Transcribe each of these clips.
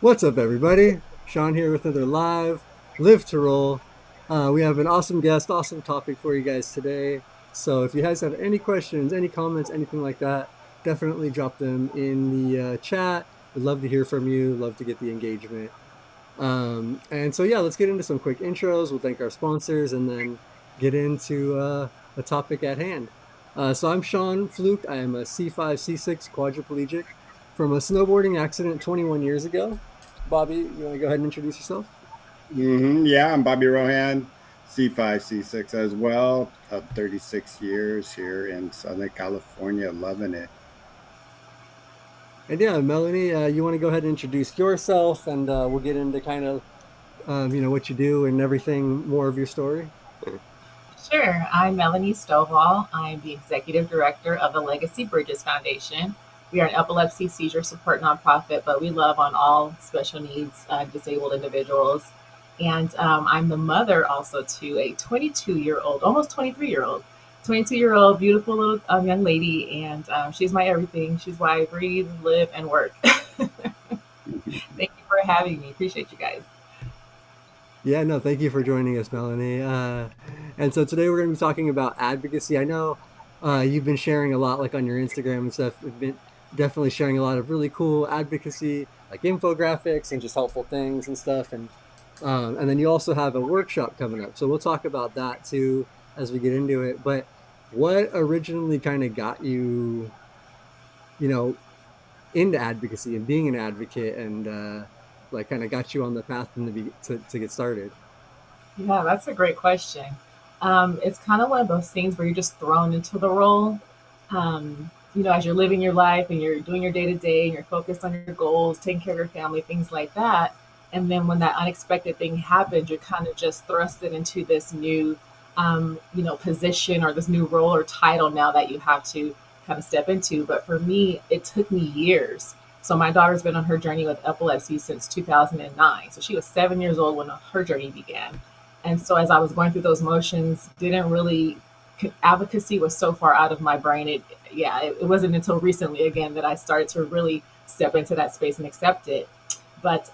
What's up, everybody? Shawn here with another Live to Roll. We have an awesome guest, awesome topic for you guys today. So if you guys have any questions, any comments, anything like that, definitely drop them in the chat. We'd love to hear from you, love to get the engagement. And so, let's get into some quick intros. We'll thank our sponsors and then get into the topic at hand. So I'm Shawn Fluke. I am a C5, C6 quadriplegic from a snowboarding accident 21 years ago. Bobby, you want to go ahead and introduce yourself? Yeah, I'm Bobby Rohan, C5, C6 as well. 36 years here in Southern California, loving it. And yeah, Melanie, you want to go ahead and introduce yourself, and we'll get into kind of what you do and everything more of your story. Sure. I'm Melanie Stovall. I'm the executive director of the Legacy Bridges Foundation. We are an epilepsy seizure support nonprofit, but we love on all special needs disabled individuals. And I'm the mother also to a 22-year-old, almost 23-year-old, 22-year-old beautiful little young lady. And she's my everything. She's why I breathe, live, and work. Thank you for having me. Appreciate you guys. Yeah, no, thank you for joining us, Melanie. And so today we're going to be talking about advocacy. I know you've been sharing a lot, like on your Instagram and stuff. You've been definitely sharing a lot of really cool advocacy, like infographics and just helpful things and stuff. And then you also have a workshop coming up, so we'll talk about that too as we get into it. But what originally kind of got you, you know, into advocacy and being an advocate, and like kind of got you on the path in to get started? Yeah, that's a great question. It's kind of one of those things where you're just thrown into the role. As you're living your life and you're doing your day to day and you're focused on your goals, taking care of your family, things like that. And then when that unexpected thing happens, you're kind of just thrusted into this new, position or this new role or title now that you have to kind of step into. But for me, it took me years. So my daughter's been on her journey with epilepsy since 2009. So she was 7 years old when her journey began. And so as I was going through those motions, didn't really advocacy was so far out of my brain. It wasn't until recently again that I started to really step into that space and accept it. But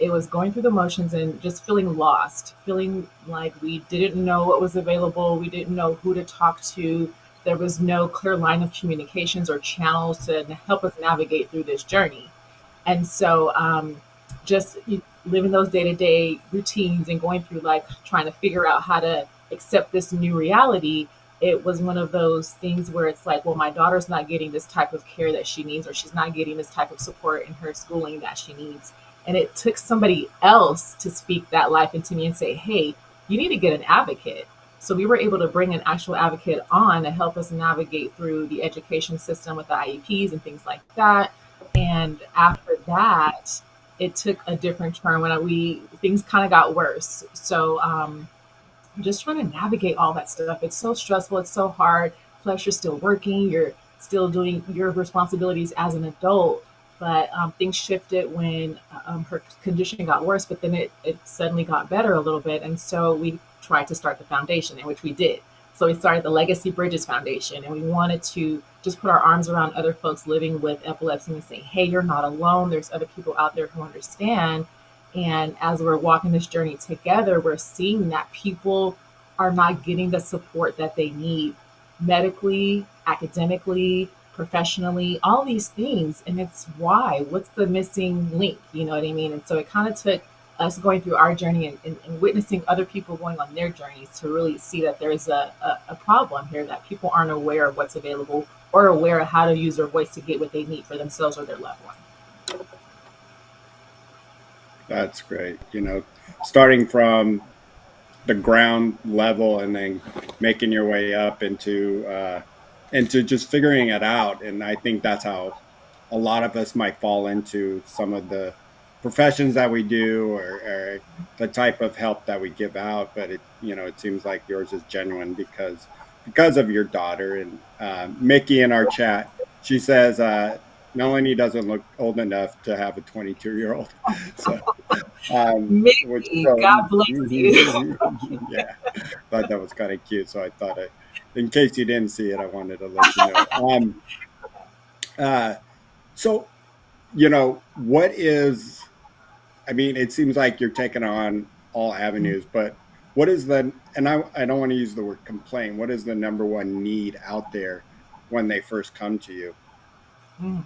it was going through the motions and just feeling lost, feeling like we didn't know what was available. We didn't know who to talk to. There was no clear line of communications or channels to help us navigate through this journey. And so just living those day-to-day routines and going through like trying to figure out how to accept this new reality, it was one of those things where it's like, well, my daughter's not getting this type of care that she needs, or she's not getting this type of support in her schooling that she needs. And it took somebody else to speak that life into me and say, hey, you need to get an advocate. So we were able to bring an actual advocate on to help us navigate through the education system with the IEPs and things like that. And after that, it took a different turn when we things kind of got worse. So just trying to navigate all that stuff. It's so stressful. It's so hard. Plus, you're still working. You're still doing your responsibilities as an adult. But things shifted when her condition got worse. But then it suddenly got better a little bit. And so we tried to start the foundation, in which we did. So we started the Legacy Bridges Foundation, and we wanted to just put our arms around other folks living with epilepsy and say, hey, you're not alone. There's other people out there who understand. And as we're walking this journey together, we're seeing that people are not getting the support that they need medically, academically, professionally, all these things. And it's why, what's the missing link? You know what I mean? And so it kind of took us going through our journey and witnessing other people going on their journeys to really see that there's a problem here, that people aren't aware of what's available or aware of how to use their voice to get what they need for themselves or their loved one. That's great. Starting from the ground level and then making your way up into just figuring it out. And I think that's how a lot of us might fall into some of the professions that we do, or the type of help that we give out. But it seems like yours is genuine because of your daughter. And Mickey in our chat, she says Melanie doesn't look old enough to have a 22-year-old. So which Mickey, so, God bless you. yeah, thought that was kind of cute. So I thought, in case you didn't see it, I wanted to let you know. Uh, so what is I mean, it seems like you're taking on all avenues, but what is the, and I don't want to use the word complaint, what is the number one need out there when they first come to you? Mm.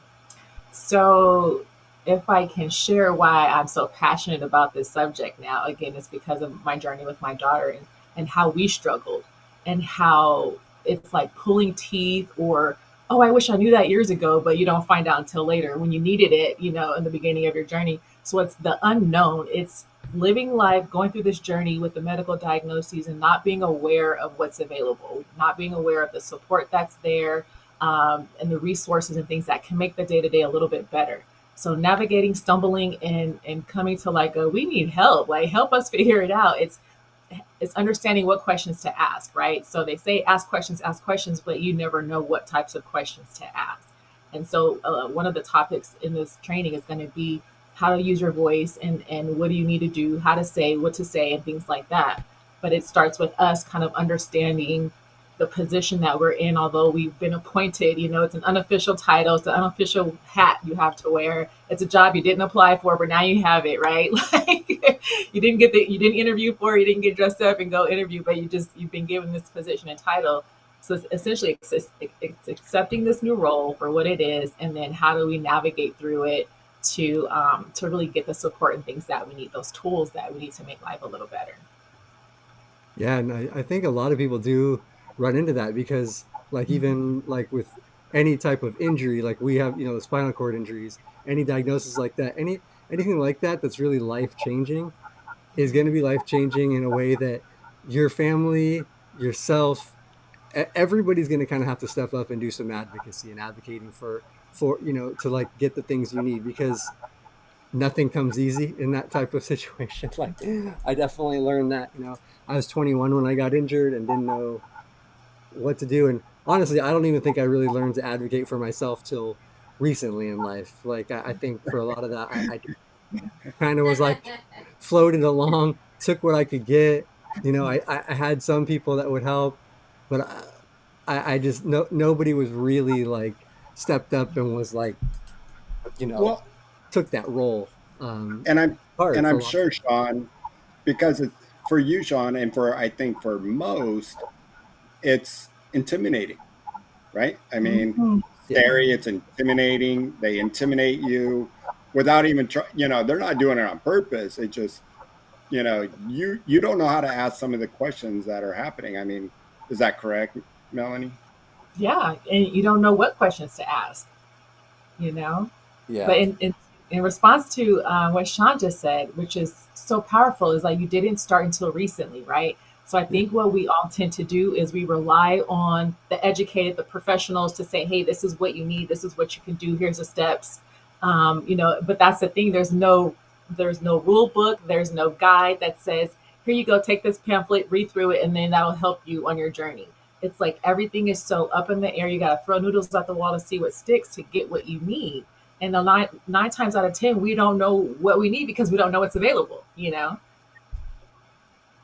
So, if I can share why I'm so passionate about this subject now, again, it's because of my journey with my daughter and how we struggled and how it's like pulling teeth or, oh, I wish I knew that years ago, but you don't find out until later when you needed it, in the beginning of your journey. So, it's the unknown. It's living life, going through this journey with the medical diagnoses and not being aware of what's available, not being aware of the support that's there, and the resources and things that can make the day to day a little bit better. So navigating, stumbling, and coming to like a we need help, like help us figure it out. It's understanding what questions to ask, right? So they say ask questions, but you never know what types of questions to ask. And so one of the topics in this training is going to be how to use your voice and what do you need to do, how to say, what to say, and things like that. But it starts with us kind of understanding the position that we're in, although we've been appointed, it's an unofficial title, it's an unofficial hat you have to wear. It's a job you didn't apply for, but now you have it, right? Like you didn't interview for it, you didn't get dressed up and go interview, but you've been given this position and title. So it's essentially it's accepting this new role for what it is, and then how do we navigate through it to really get the support and things that we need, those tools that we need to make life a little better. Yeah, and I think a lot of people do run into that because, like, even like with any type of injury, like we have, the spinal cord injuries, any diagnosis like that, anything like that that's really life changing is going to be life changing in a way that your family, yourself, everybody's going to kind of have to step up and do some advocacy and advocating for to like get the things you need because nothing comes easy in that type of situation. Like I definitely learned that, I was 21 when I got injured and didn't know what to do. And honestly, I don't even think I really learned to advocate for myself till recently in life. Like I think for a lot of that, I kind of was like floated along, took what I could get. I had some people that would help, but I just nobody was really like stepped up and was like, you know, Well, took that role. Um, and I'm hard and for I'm a lot of sure, people. Shawn, because it's for you, Shawn, and for I think for most, it's intimidating, right? I mean, Mhm. Yeah. scary, it's intimidating. They intimidate you without even try, they're not doing it on purpose. It just, you don't know how to ask some of the questions that are happening. I mean, is that correct, Melanie? Yeah, and you don't know what questions to ask, you know? But Yeah. in response to what Shawn just said, which is so powerful, is like you didn't start until recently, right? So I Yeah. think what we all tend to do is we rely on the educated, the professionals to say, hey, this is what you need, this is what you can do, here's the steps. But that's the thing, there's no rule book, there's no guide that says, here you go, take this pamphlet, read through it, and then that'll help you on your journey. It's like everything is so up in the air. You got to throw noodles at the wall to see what sticks to get what you need. And the nine times out of 10, we don't know what we need because we don't know what's available. Yeah.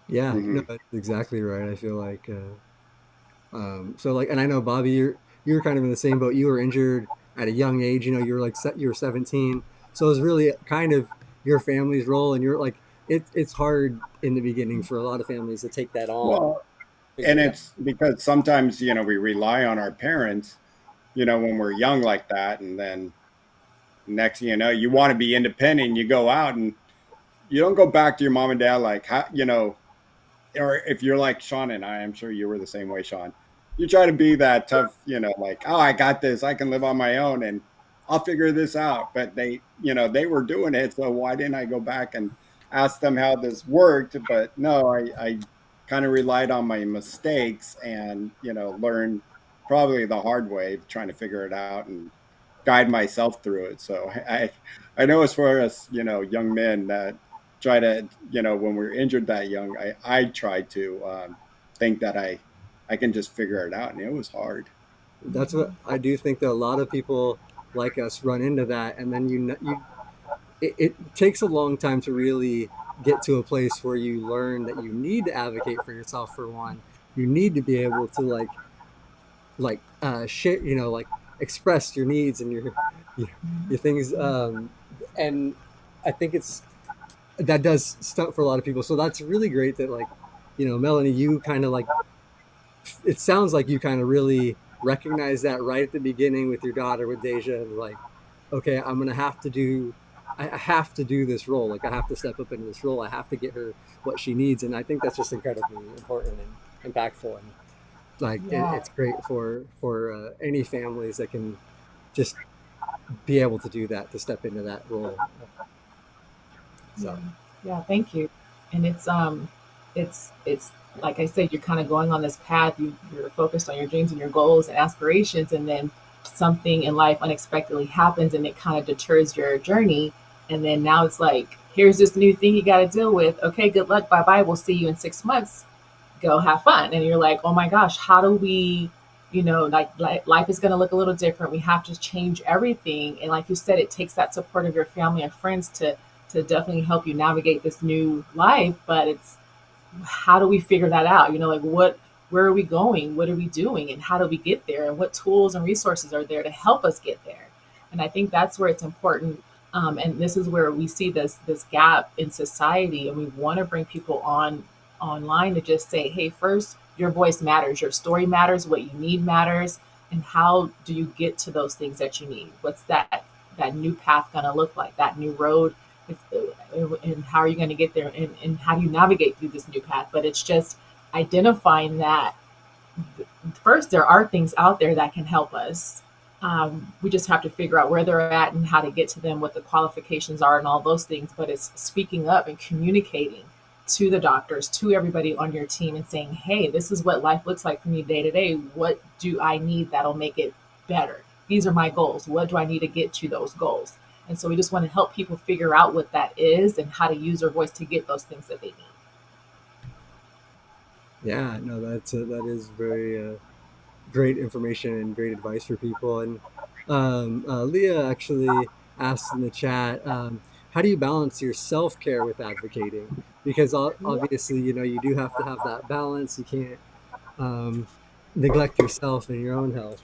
No, Hmm. that's exactly right. I feel like, so like, and I know Bobby, you're kind of in the same boat. You were injured at a young age. You were like you were 17, so it was really kind of your family's role, and you're like, it's hard in the beginning for a lot of families to take that on, Well, and figure it out. it's because sometimes, we rely on our parents, when we're young like that. And then next thing you know, you want to be independent. You go out and you don't go back to your mom and dad like, how, or if you're like Shawn and I'm sure you were the same way, Shawn. You try to be that tough, like, oh, I got this, I can live on my own and I'll figure this out. But they were doing it, so why didn't I go back and ask them how this worked? But no, I kind of relied on my mistakes and learned probably the hard way, trying to figure it out and guide myself through it. So I know as far as young men that try to when we're injured that young, I tried to think that I can just figure it out, and it was hard. That's what I do think that a lot of people like us run into that, and then it takes a long time to really get to a place where you learn that you need to advocate for yourself. For one, you need to be able to share, like express your needs and your things. And I think it's that does stunt for a lot of people. So that's really great that, like, Melanie, you kind of like, it sounds like you kind of really recognize that right at the beginning with your daughter, with Deja, and like, okay, I'm gonna have to do, I have to do this role. Like, I have to step up into this role. I have to get her what she needs, and I think that's just incredibly important and impactful, and like, Yeah. it's great for any families that can just be able to do that, to step into that role. Yeah, So yeah, thank you. And it's like I said, you're kind of going on this path. You're focused on your dreams and your goals and aspirations, and then something in life unexpectedly happens, and it kind of deters your journey. And then now it's like, here's this new thing you got to deal with. Okay, good luck. Bye bye. We'll see you in 6 months. Go have fun. And you're like, oh my gosh, how do we? Like life is going to look a little different. We have to change everything. And like you said, it takes that support of your family and friends to definitely help you navigate this new life. But it's, how do we figure that out? Like, where are we going? What are we doing? And how do we get there? And what tools and resources are there to help us get there? And I think that's where it's important. And this is where we see this gap in society, and we want to bring people on online to just say, hey, first, your voice matters, your story matters, what you need matters, and how do you get to those things that you need? What's that new path going to look like? That new road, and how are you going to get there, and how do you navigate through this new path? But it's just identifying that first, there are things out there that can help us. We just have to figure out where they're at and how to get to them, what the qualifications are, and all those things. But it's speaking up and communicating to the doctors, to everybody on your team, and saying, hey, this is what life looks like for me day to day. What do I need that'll make it better? These are my goals. What do I need to get to those goals? And so we just want to help people figure out what that is and how to use their voice to get those things that they need. yeah, no, that is very great information and great advice for people. And Leah actually asked in the chat, how do you balance your self care with advocating? Because obviously, you do have to have that balance. You can't um, neglect yourself and your own health.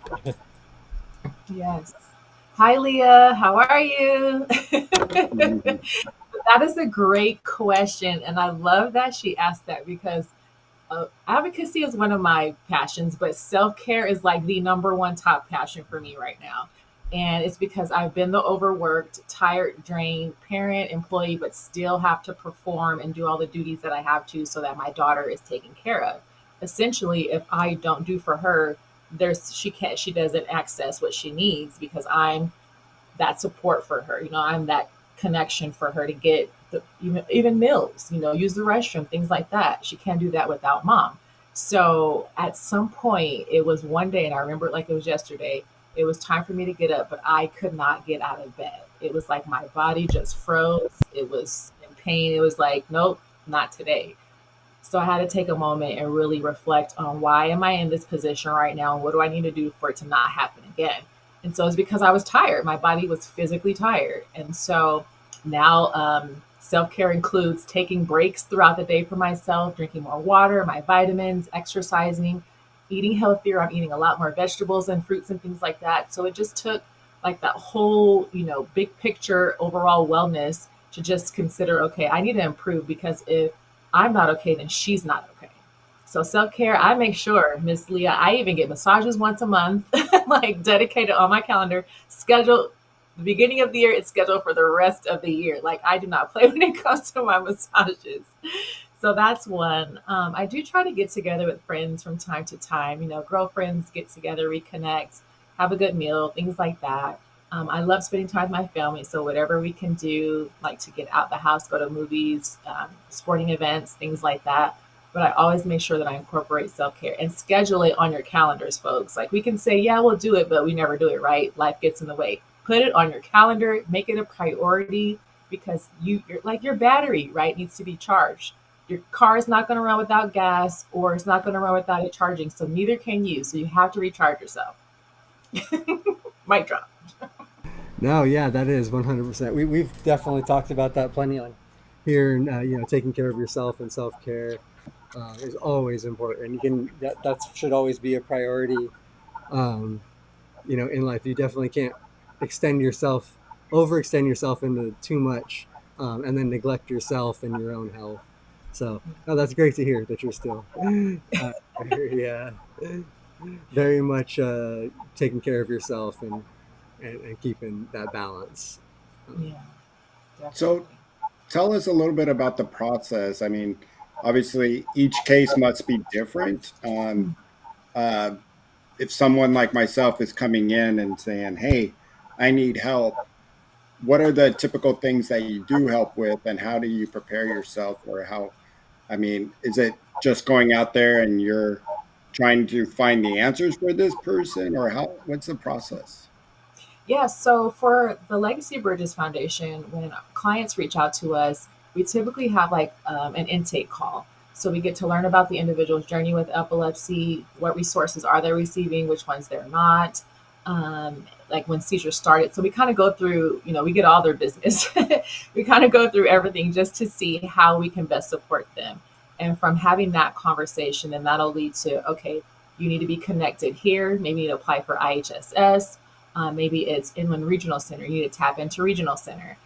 Yes. Hi, Leah. How are you? Mhm. That is a great question. And I love that she asked that because advocacy is one of my passions, but self care is like the number one top passion for me right now. And it's because I've been the overworked, tired, drained parent, employee, but still have to perform and do all the duties that I have to so that my daughter is taken care of. Essentially, if I don't do for her, she doesn't access what she needs because I'm that support for her. I'm that connection for her to get even meals, use the restroom, things like that. She can't do that without mom. So at some point, it was one day, and I remember it like it was yesterday. It was time for me to get up, but I could not get out of bed. It was like my body just froze. It was in pain. It was like, nope, not today. So I had to take a moment and really reflect on why am I in this position right now and what do I need to do for it to not happen again. And so it's because I was tired. My body was physically tired. And so now self care includes taking breaks throughout the day for myself, drinking more water, my vitamins, exercising, eating healthier. I'm eating a lot more vegetables and fruits and things like that. So it just took like that whole, big picture overall wellness to just consider, okay, I need to improve because if I'm not okay, then she's not okay. So self care, I make sure, Miss Leah, I even get massages once a month, like dedicated on my calendar, scheduled the beginning of the year, it's scheduled for the rest of the year. Like I do not play when it comes to my massages. So that's one. I do try to get together with friends from time to time, girlfriends get together, reconnect, have a good meal, things like that. I love spending time with my family. So whatever we can do, like to get out the house, go to movies, sporting events, things like that. But I always make sure that I incorporate self care and schedule it on your calendars, folks. Like we can say, yeah, we'll do it, but we never do it, right? Life gets in the way. Put it on your calendar, make it a priority because you're like your battery, right, needs to be charged. Your car is not going to run without gas or it's not going to run without it charging. So neither can you. So you have to recharge yourself. Mic drop. No, yeah, that is 100%. We've definitely talked about that plenty on here, and taking care of yourself and self care is always important. You can that should always be a priority. Um, in life, you definitely can't extend yourself, overextend yourself into too much. and then neglect yourself and your own health. So, no, that's great to hear that you're still, yeah, very much taking care of yourself and keeping that balance. Um, Yeah, definitely. So tell us a little bit about the process. I mean, obviously, each case must be different. Uh, if someone like myself is coming in and saying, "Hey, I need help," what are the typical things that you do help with, and how do you prepare yourself? Or how, I mean, is it just going out there and you're trying to find the answers for this person, or how? What's the process? Yeah, so for the Legacy Bridges Foundation, when clients reach out to us, we typically have like an intake call. So we get to learn about the individual's journey with epilepsy, what resources are they receiving, which ones they're not, like when seizures started. So we kind of go through, we get all their business. We kind of go through everything just to see how we can best support them. And from having that conversation, then that'll lead to, okay, you need to be connected here. Maybe you need to apply for IHSS. Maybe it's Inland Regional Center. You need to tap into Regional Center.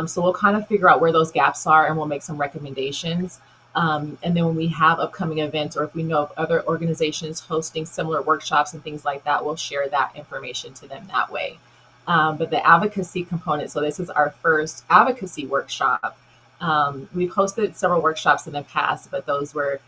So we'll kind of figure out where those gaps are and we'll make some recommendations. And then when we have upcoming events or if we know of other organizations hosting similar workshops and things like that, we'll share that information to them that way. But the advocacy component, so this is our first advocacy workshop. We've hosted several workshops in the past, but those were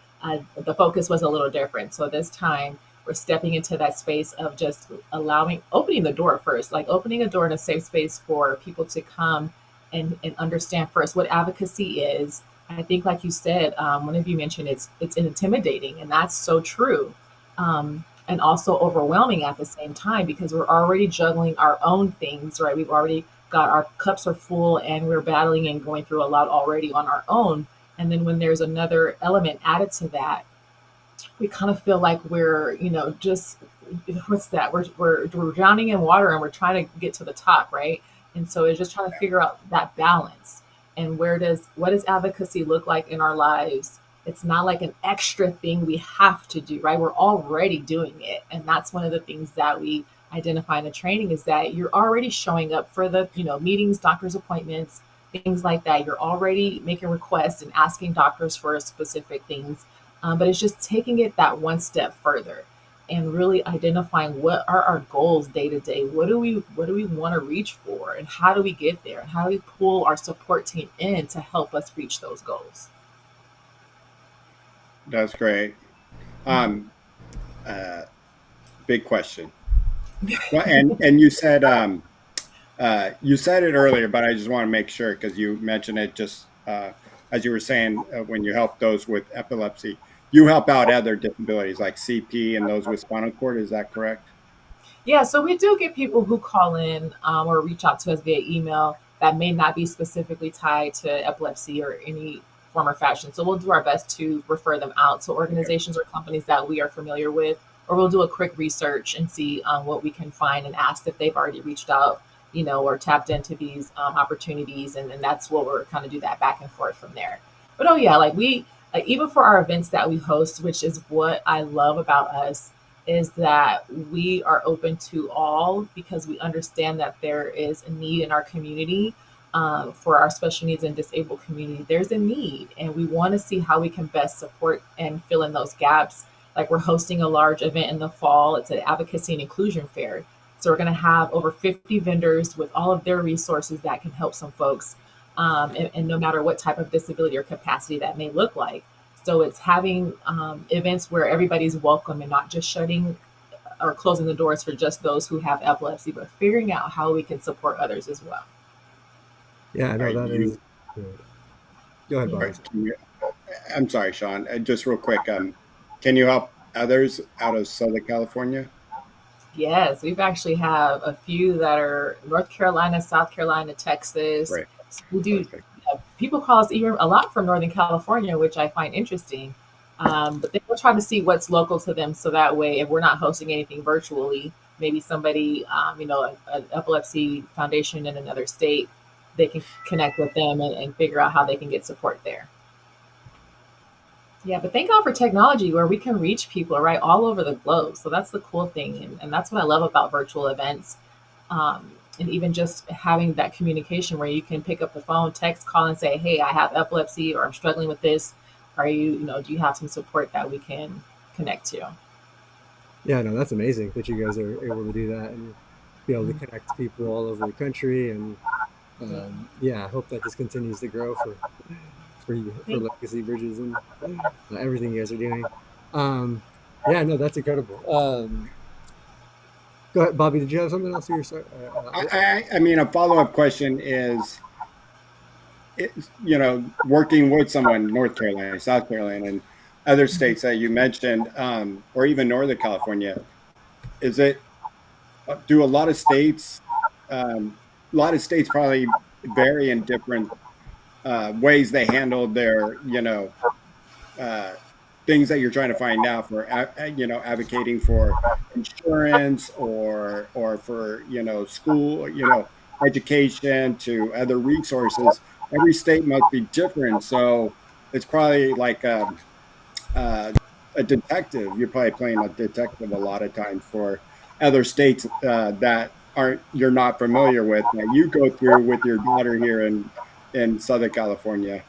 the focus was a little different. So this time we're stepping into that space of just opening the door first, like opening a door in a safe space for people to come and understand first what advocacy is. I think, like you said, one of you mentioned it's intimidating, and that's so true, and also overwhelming at the same time because we're already juggling our own things, right? We've already got our cups are full, and we're battling and going through a lot already on our own. And then when there's another element added to that, we kind of feel like we're, just what's that? We're drowning in water and we're trying to get to the top, right? And so it's just trying to figure out that balance and what does advocacy look like in our lives? It's not like an extra thing we have to do, right? We're already doing it. And that's one of the things that we identify in the training is that you're already showing up for the, meetings, doctor's appointments, things like that. You're already making requests and asking doctors for specific things, but it's just taking it that one step further and really identifying what are our goals day to day. What do we want to reach for, and how do we get there? And how do we pull our support team in to help us reach those goals? That's great. Um, uh, Big question. Well, and you said it earlier, but I just want to make sure because you mentioned it just as you were saying when you help those with epilepsy, you help out other disabilities like CP and those with spinal cord. Is that correct? Yeah, so we do get people who call in or reach out to us via email that may not be specifically tied to epilepsy or any form or fashion. So we'll do our best to refer them out to Okay. organizations or companies that we are familiar with, or we'll do a quick research and see what we can find and ask if they've already reached out, or tapped into these opportunities. And that's what we're kind of do that back and forth from there. But oh, yeah, like even for our events that we host, which is what I love about us is that we are open to all because we understand that there is a need in our community for our special needs and disabled community. There's a need, and we want to see how we can best support and fill in those gaps. Like we're hosting a large event in the fall. It's an advocacy and inclusion fair. So we're going to have over 50 vendors with all of their resources that can help some folks, and no matter what type of disability or capacity that may look like. So it's having events where everybody's welcome and not just shutting or closing the doors for just those who have epilepsy, but figuring out how we can support others as well. yeah, I All know right, that is good. Go ahead, Yeah. Bob. can you, I'm sorry, Shawn. Just real quick. Can you help others out of Southern California? Yes, we've actually have a few that are North Carolina, South Carolina, Texas. Right. So we do. Perfect. People call us even a lot from Northern California, which I find interesting. But they will try to see what's local to them, so that way, if we're not hosting anything virtually, maybe somebody, an epilepsy foundation in another state, they can connect with them and figure out how they can get support there. Yeah, but thank God for technology where we can reach people right all over the globe. So that's the cool thing, and that's what I love about virtual events. Um, and even just having that communication where you can pick up the phone, text, call, and say, "Hey, I have epilepsy, or I'm struggling with this. Are you, do you have some support that we can connect to?" Yeah, no, that's amazing that you guys are able to do that and be able to Mhm. connect people all over the country. And Yeah. yeah, I hope that just continues to grow for you, for Thank Legacy Bridges and everything you guys are doing. Um, yeah, no, that's incredible. Go ahead, Bobby. Did you have something else? You were sorry. I mean, a follow up question is, working with someone, North Carolina, South Carolina, and other Mhm. states that you mentioned, or even Northern California, is it, do a lot of states probably vary in different ways they handle their, uh, things that you're trying to find out for, advocating for insurance or for, school, education to other resources. Every state must be different. So it's probably like uh, a detective. You're probably playing a detective a lot of times for other states that aren't you're not familiar with that you go through with your daughter here in Southern California.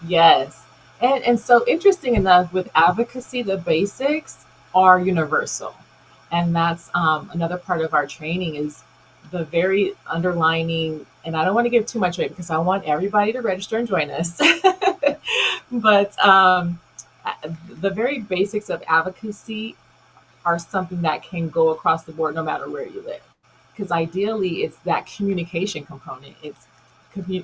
Yes. And so interesting enough, with advocacy, the basics are universal. And that's another part of our training is the very underlining, and I don't want to give too much away because I want everybody to register and join us. But the very basics of advocacy are something that can go across the board no matter where you live. Because ideally, it's that communication component. It's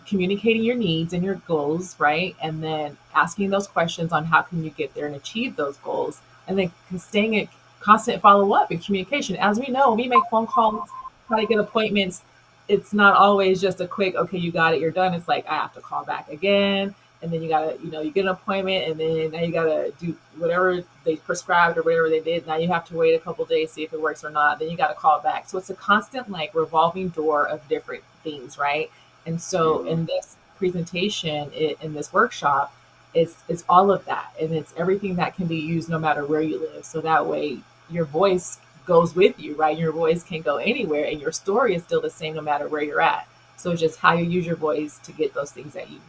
communicating your needs and your goals, right? And then asking those questions on how can you get there and achieve those goals. And then staying in constant follow up and communication. As we know, we make phone calls, try to get appointments. It's not always just a quick, okay, you got it, you're done. It's like, I have to call back again, and then you gotta, you get an appointment, and then now you gotta do whatever they prescribed or whatever they did. Now you have to wait a couple days, see if it works or not. Then you gotta call back. So it's a constant like revolving door of different things, right? And so Mhm. in this presentation, in this workshop, it's all of that, and it's everything that can be used no matter where you live. So that way your voice goes with you, right? Your voice can go anywhere, and your story is still the same no matter where you're at. So it's just how you use your voice to get those things that you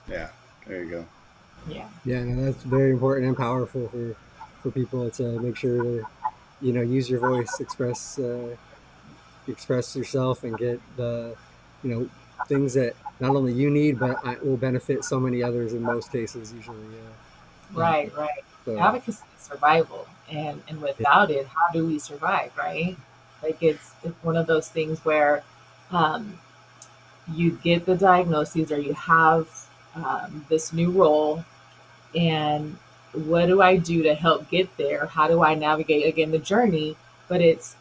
Yeah, there you go. need. Yeah. Yeah, no, that's very important and powerful for people to make sure to use your voice, express yourself, and get the things that not only you need but will benefit so many others in most cases usually. Right, right. So Advocacy is survival, and yeah, without it, how do we survive, right? Like it's one of those things where um, you get the diagnoses or you have this new role, and what do I do to help get there? How do I navigate again the journey? But it's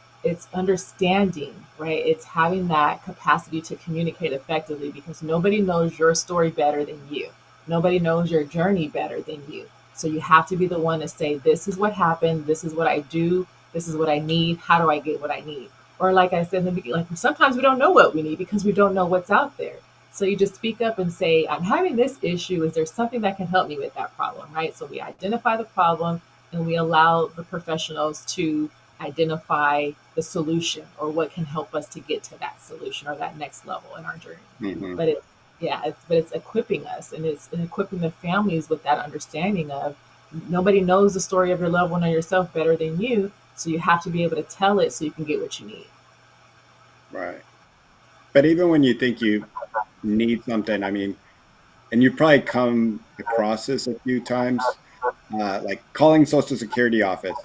understanding, right? It's having that capacity to communicate effectively because nobody knows your story better than you. Nobody knows your journey better than you. So you have to be the one to say, this is what happened, this is what I do, this is what I need, how do I get what I need? Or like I said in the beginning, like sometimes we don't know what we need because we don't know what's out there. So you just speak up and say, I'm having this issue. Is there something that can help me with that problem? Right. So we identify the problem and we allow the professionals to identify the solution or what can help us to get to that solution or that next level in our journey. Hmm. But it's equipping us and it's equipping the families with that understanding of nobody knows the story of your loved one or yourself better than you. So you have to be able to tell it so you can get what you need. Right. But even when you think you need something, I mean, and you've probably come across this a few times, like calling Social Security office.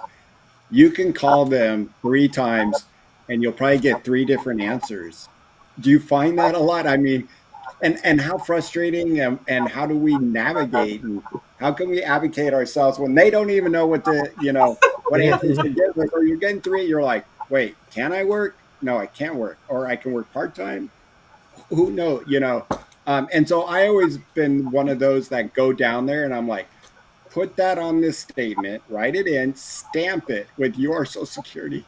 You can call them three times and you'll probably get three different answers. Do you find that a lot? I mean, and how frustrating, and how do we navigate, and how can we advocate ourselves when they don't even know what yeah, answers to give us, or you're getting three, you're like, wait, can I work? No, I can't work, or I can work part-time. Who knows, and so I always been one of those that go down there and I'm like, put that on this statement, write it in, stamp it with your social security,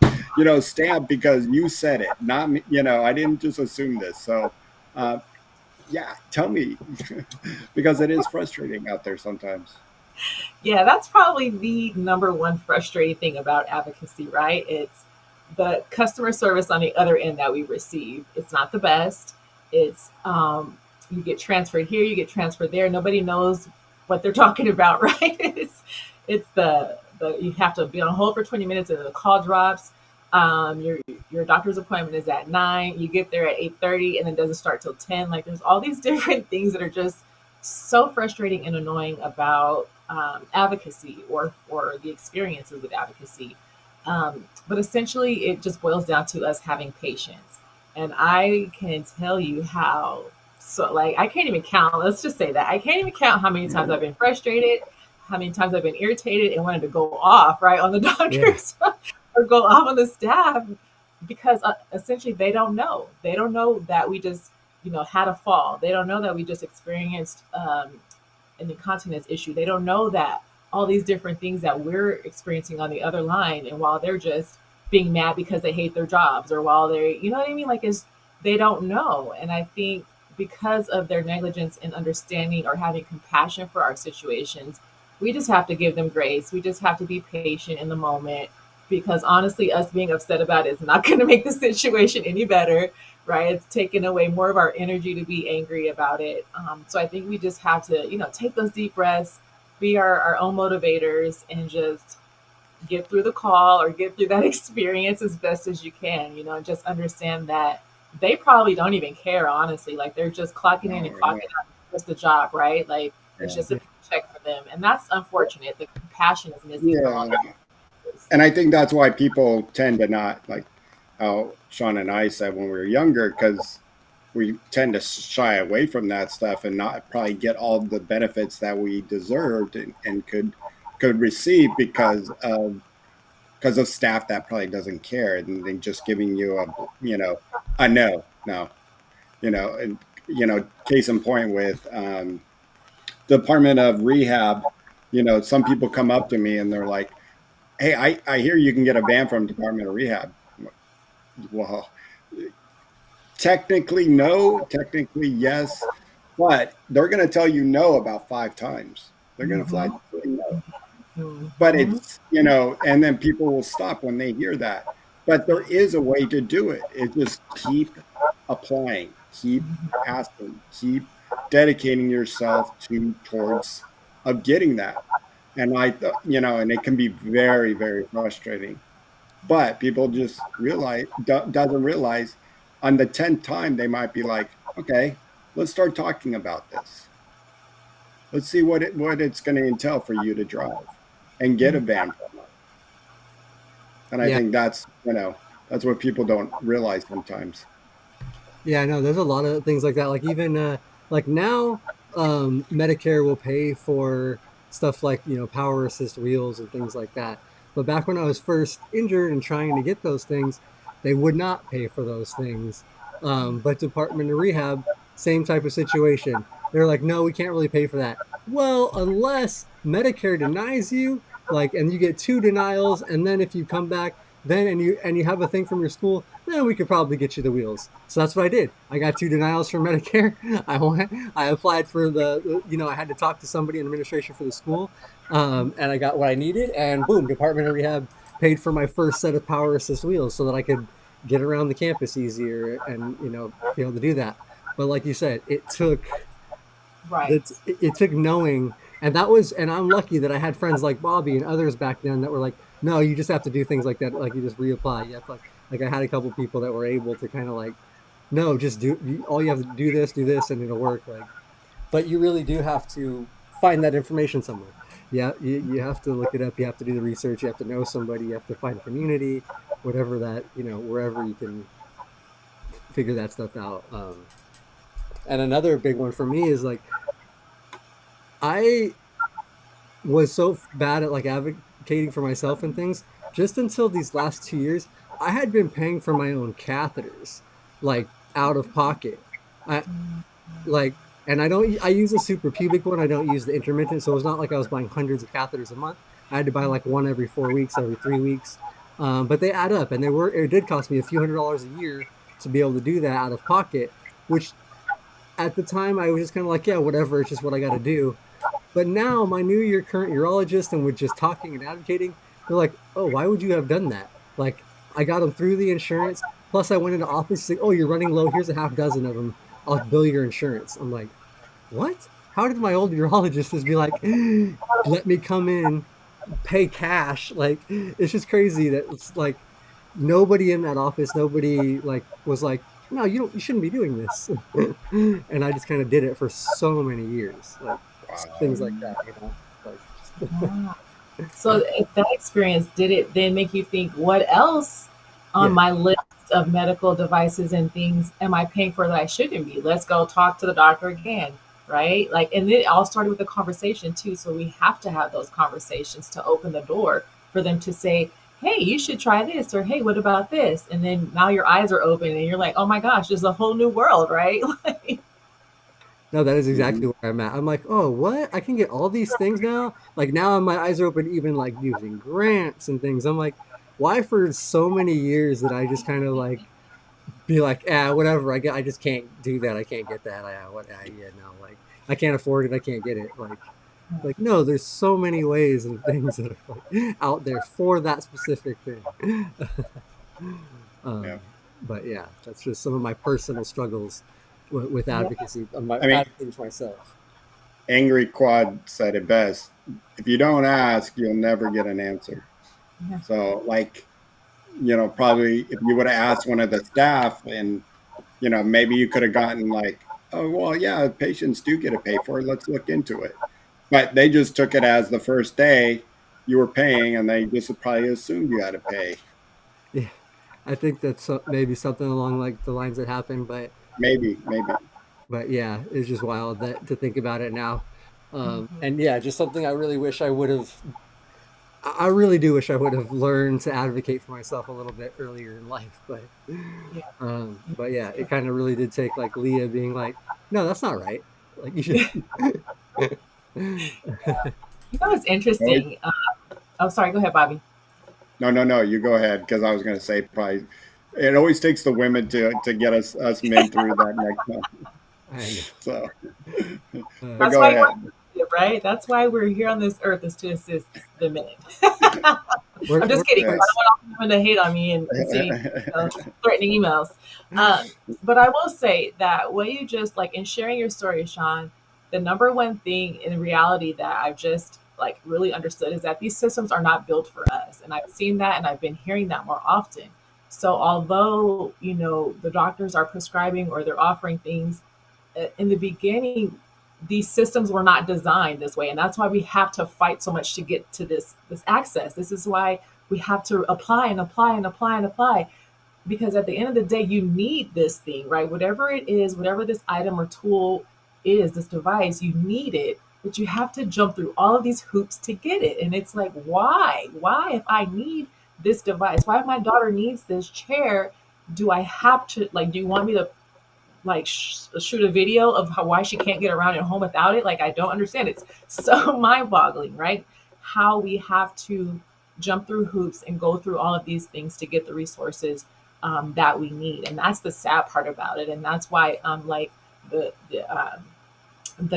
stamp because you said it, not me, I didn't just assume this. So, uh, yeah, tell me, because it is frustrating out there sometimes. Yeah, that's probably the number one frustrating thing about advocacy, right? It's the customer service on the other end that we receive, it's not the best. It's you get transferred here, you get transferred there. Nobody knows what they're talking about, right? It's the you have to be on hold for 20 minutes and then the call drops. Your doctor's appointment is at 9. You get there at 8:30 and then doesn't start till 10. Like there's all these different things that are just so frustrating and annoying about advocacy or the experiences with advocacy. But essentially, it just boils down to us having patience. And I can tell you how, so like, I can't even count. Let's just say that I can't even count how many times I've been frustrated, how many times I've been irritated and wanted to go off, right, on the Yeah. doctors or go off on the staff because essentially they don't know. They don't know that we just, had a fall. They don't know that we just experienced an incontinence issue. They don't know that all these different things that we're experiencing on the other line, and while they're just being mad because they hate their jobs, or while they, you know what I mean, like is they don't know. And I think because of their negligence in understanding or having compassion for our situations, we just have to give them grace. We just have to be patient in the moment because honestly, us being upset about it is not going to make the situation any better, right? It's taking away more of our energy to be angry about it. So I think we just have to, take those deep breaths, be our own motivators, and just get through the call or get through that experience as best as you can, and just understand that they probably don't even care, honestly. Like they're just clocking in and No, clocking out. It's just a job, right? Like it's yeah, just a paycheck for them. And that's unfortunate. The compassion is missing from all yeah. this. And I think that's why people tend to not like how Shawn and I said when we were younger, because we tend to shy away from that stuff and not probably get all the benefits that we deserved and could receive because of staff that probably doesn't care and they just giving you a no, and case in point with Department of Rehab, some people come up to me and they're like, hey, I hear you can get a van from Department of Rehab. Well, technically no, technically yes, but they're going to tell you no about 5 times. They're going to flat Mm-hmm. say no. But Mm-hmm. it's, and then people will stop when they hear that. But there is a way to do it. It just keep applying, keep asking, keep dedicating yourself towards of getting that. And and it can be very, very frustrating. But people just doesn't realize on the 10th time they might be like, okay, let's start talking about this. Let's see what it's going to entail for you to drive and get a van from us. And I Yeah. think that's what people don't realize sometimes. Yeah, no, there's a lot of things like that. Like even like now, Medicare will pay for stuff like power assist wheels and things like that. But back when I was first injured and trying to get those things, they would not pay for those things. But Department of Rehab, same type of situation. They're like, no, we can't really pay for that. Well, unless Medicare denies you, like, and you get 2 denials, and then if you come back, then and you have a thing from your school, then we could probably get you the wheels. So that's what I did. I got 2 denials from Medicare. I applied for I had to talk to somebody in administration for the school, and I got what I needed, and boom, Department of Rehab paid for my first set of power assist wheels so that I could get around the campus easier and be able to do that. But like you said, Right. it took knowing, and I'm lucky that I had friends like Bobby and others back then that were like, no, you just have to do things like that, like you just reapply. You have to, like I had a couple people that were able to kind of like, no, just all you have to do this, and it'll work. Like, but you really do have to find that information somewhere. Yeah, you have to look it up. You have to do the research. You have to know somebody. You have to find a community, whatever that wherever you can figure that stuff out. And another big one for me is like I was so bad at like advocating for myself and things just until these last 2 years. I had been paying for my own catheters, like out of pocket. I like, and I use a super pubic one. I don't use the intermittent, so it's not like I was buying hundreds of catheters a month. I had to buy like one every 4 weeks, every 3 weeks. But they add up, and it did cost me a few $100s a year to be able to do that out of pocket, which at the time I was just kind of like, yeah, whatever. It's just what I got to do. But now my current urologist and with just talking and advocating, they're like, oh, why would you have done that? Like, I got them through the insurance. Plus, I went into office, like, oh, you're running low. Here's a half dozen of them. I'll bill your insurance. I'm like, what? How did my old urologist just be like, let me come in, pay cash? Like, it's just crazy that it's like nobody in that office, nobody like was like, no, you shouldn't be doing this. And I just kind of did it for so many years, like Wow. things like that, you know, like Wow. So if that experience did it then make you think, what else on yeah, my list of medical devices and things am I paying for that I shouldn't be? Let's go talk to the doctor again, right? Like, and it all started with a conversation too. So we have to have those conversations to open the door for them to say, hey, you should try this, or hey, what about this? And then now your eyes are open and you're like, oh my gosh, there's a whole new world, right? Like, no, that is Mhm. exactly where I'm at. I'm like, oh, what? I can get all these things now? Like now my eyes are open, even like using grants and things. I'm like, why for so many years did I just kind of like be like, ah, whatever. I just can't do that. I can't get that. Yeah, no, like I can't afford it. I can't get it. Like no, there's so many ways and things that are like out there for that specific thing. Yeah. um, but yeah, that's just some of my personal struggles with yeah, advocacy. My I mean, advocating for myself. Angry Quad said it best. If you don't ask, you'll never get an answer. yeah, So, like, probably if you would have asked one of the staff and, maybe you could have gotten like, oh, well, yeah, patients do get to pay for it. Let's look into it. But they just took it as the first day you were paying and they just probably assumed you had to pay. Yeah, I think that's maybe something along like the lines that happened, Maybe, maybe. but yeah, it's just wild that to think about it now. mhm, And yeah, just something I really wish I would have. I really do wish I would have learned to advocate for myself a little bit earlier in life, yeah. but yeah, it kind of really did take like Leah being like, "No, that's not right. Like you should." You know, it's Always, interesting. Oh, sorry. Go ahead, Bobby. no, no, no. You go ahead because I was going to say probably it always takes the women to get us men through that next month. I know. So, but That's go why ahead. we're right. That's why we're here on this earth is to assist the men. I'm We're just kidding. I Yeah. don't want anyone to hate on me and send me threatening emails. But I will say that what you just like in sharing your story, Shawn, the number one thing in reality that I've just like really understood is that these systems are not built for us. And I've seen that and I've been hearing that more often. So although, the doctors are prescribing or they're offering things in the beginning, these systems were not designed this way, and that's why we have to fight so much to get to this access. This is why we have to apply and apply and apply and apply, because at the end of the day you need this thing, right? Whatever it is, whatever this item or tool is, this device, you need it, but you have to jump through all of these hoops to get it. And it's like, why if I need this device, why if my daughter needs this chair, do I have to, like, do you want me to like shoot a video of why she can't get around at home without it? Like, I don't understand. It's so mind-boggling, right? How we have to jump through hoops and go through all of these things to get the resources that we need, and that's the sad part about it. And that's why, like the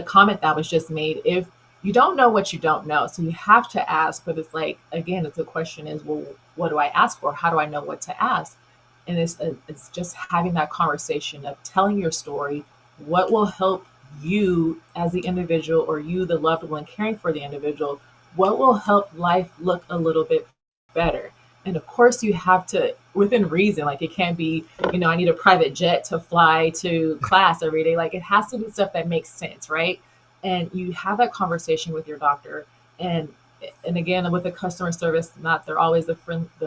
comment that was just made, if you don't know what you don't know, so you have to ask. But it's like, again, it's a question is, well, what do I ask for? How do I know what to ask? And it's just having that conversation of telling your story, what will help you as the individual, or you the loved one caring for the individual, what will help life look a little bit better. And of course you have to, within reason, like it can't be, I need a private jet to fly to class every day. Like, it has to be stuff that makes sense, right? And you have that conversation with your doctor. And again, with the customer service, not they're always the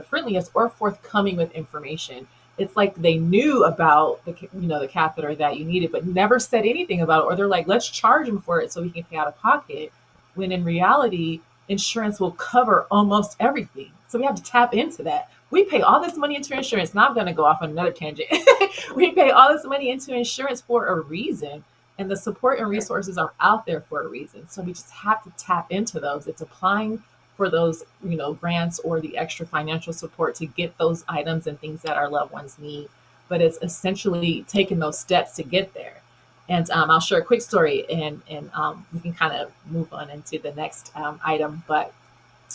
friendliest or forthcoming with information. It's like they knew about the catheter that you needed, but never said anything about it. Or they're like, let's charge him for it so he can pay out of pocket. When in reality, insurance will cover almost everything. So we have to tap into that. We pay all this money into insurance. Now I'm going to go off on another tangent. We pay all this money into insurance for a reason, and the support and resources are out there for a reason. So we just have to tap into those. It's applying for those, grants or the extra financial support to get those items and things that our loved ones need. But it's essentially taking those steps to get there. And I'll share a quick story, and we can kind of move on into the next item. But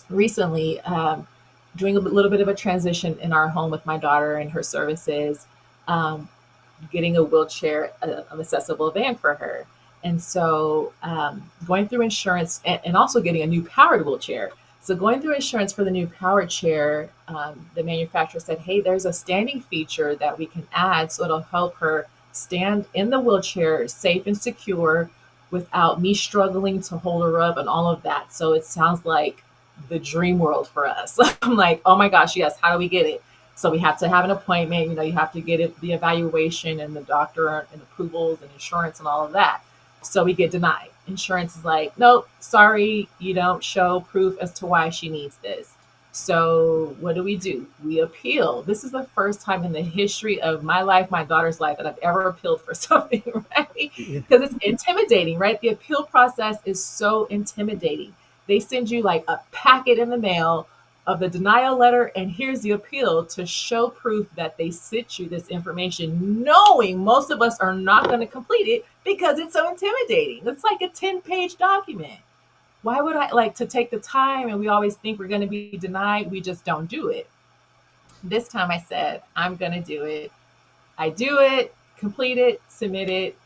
recently, doing a little bit of a transition in our home with my daughter and her services, um, getting a wheelchair, an accessible van for her. And so going through insurance and also getting a new powered wheelchair. So going through insurance for the new powered chair, the manufacturer said, hey, there's a standing feature that we can add so it'll help her stand in the wheelchair safe and secure without me struggling to hold her up and all of that. So it sounds like the dream world for us. I'm like, oh my gosh, yes, how do we get it? So we have to have an appointment. You know, you have to get it, the evaluation and the doctor and approvals and insurance and all of that. So we get denied. Insurance is like, nope, sorry, you don't show proof as to why she needs this. So what do? We appeal. This is the first time in the history of my life, my daughter's life, that I've ever appealed for something, right? Yeah. Because it's intimidating, right? The appeal process is so intimidating. They send you like a packet in the mail of the denial letter, and here's the appeal to show proof that they sent you this information, knowing most of us are not going to complete it because it's so intimidating. It's like a 10-page document. Why would I like to take the time? And we always think we're going to be denied. We just don't do it. This time I said, I'm going to do it. I do it, complete it, submit it,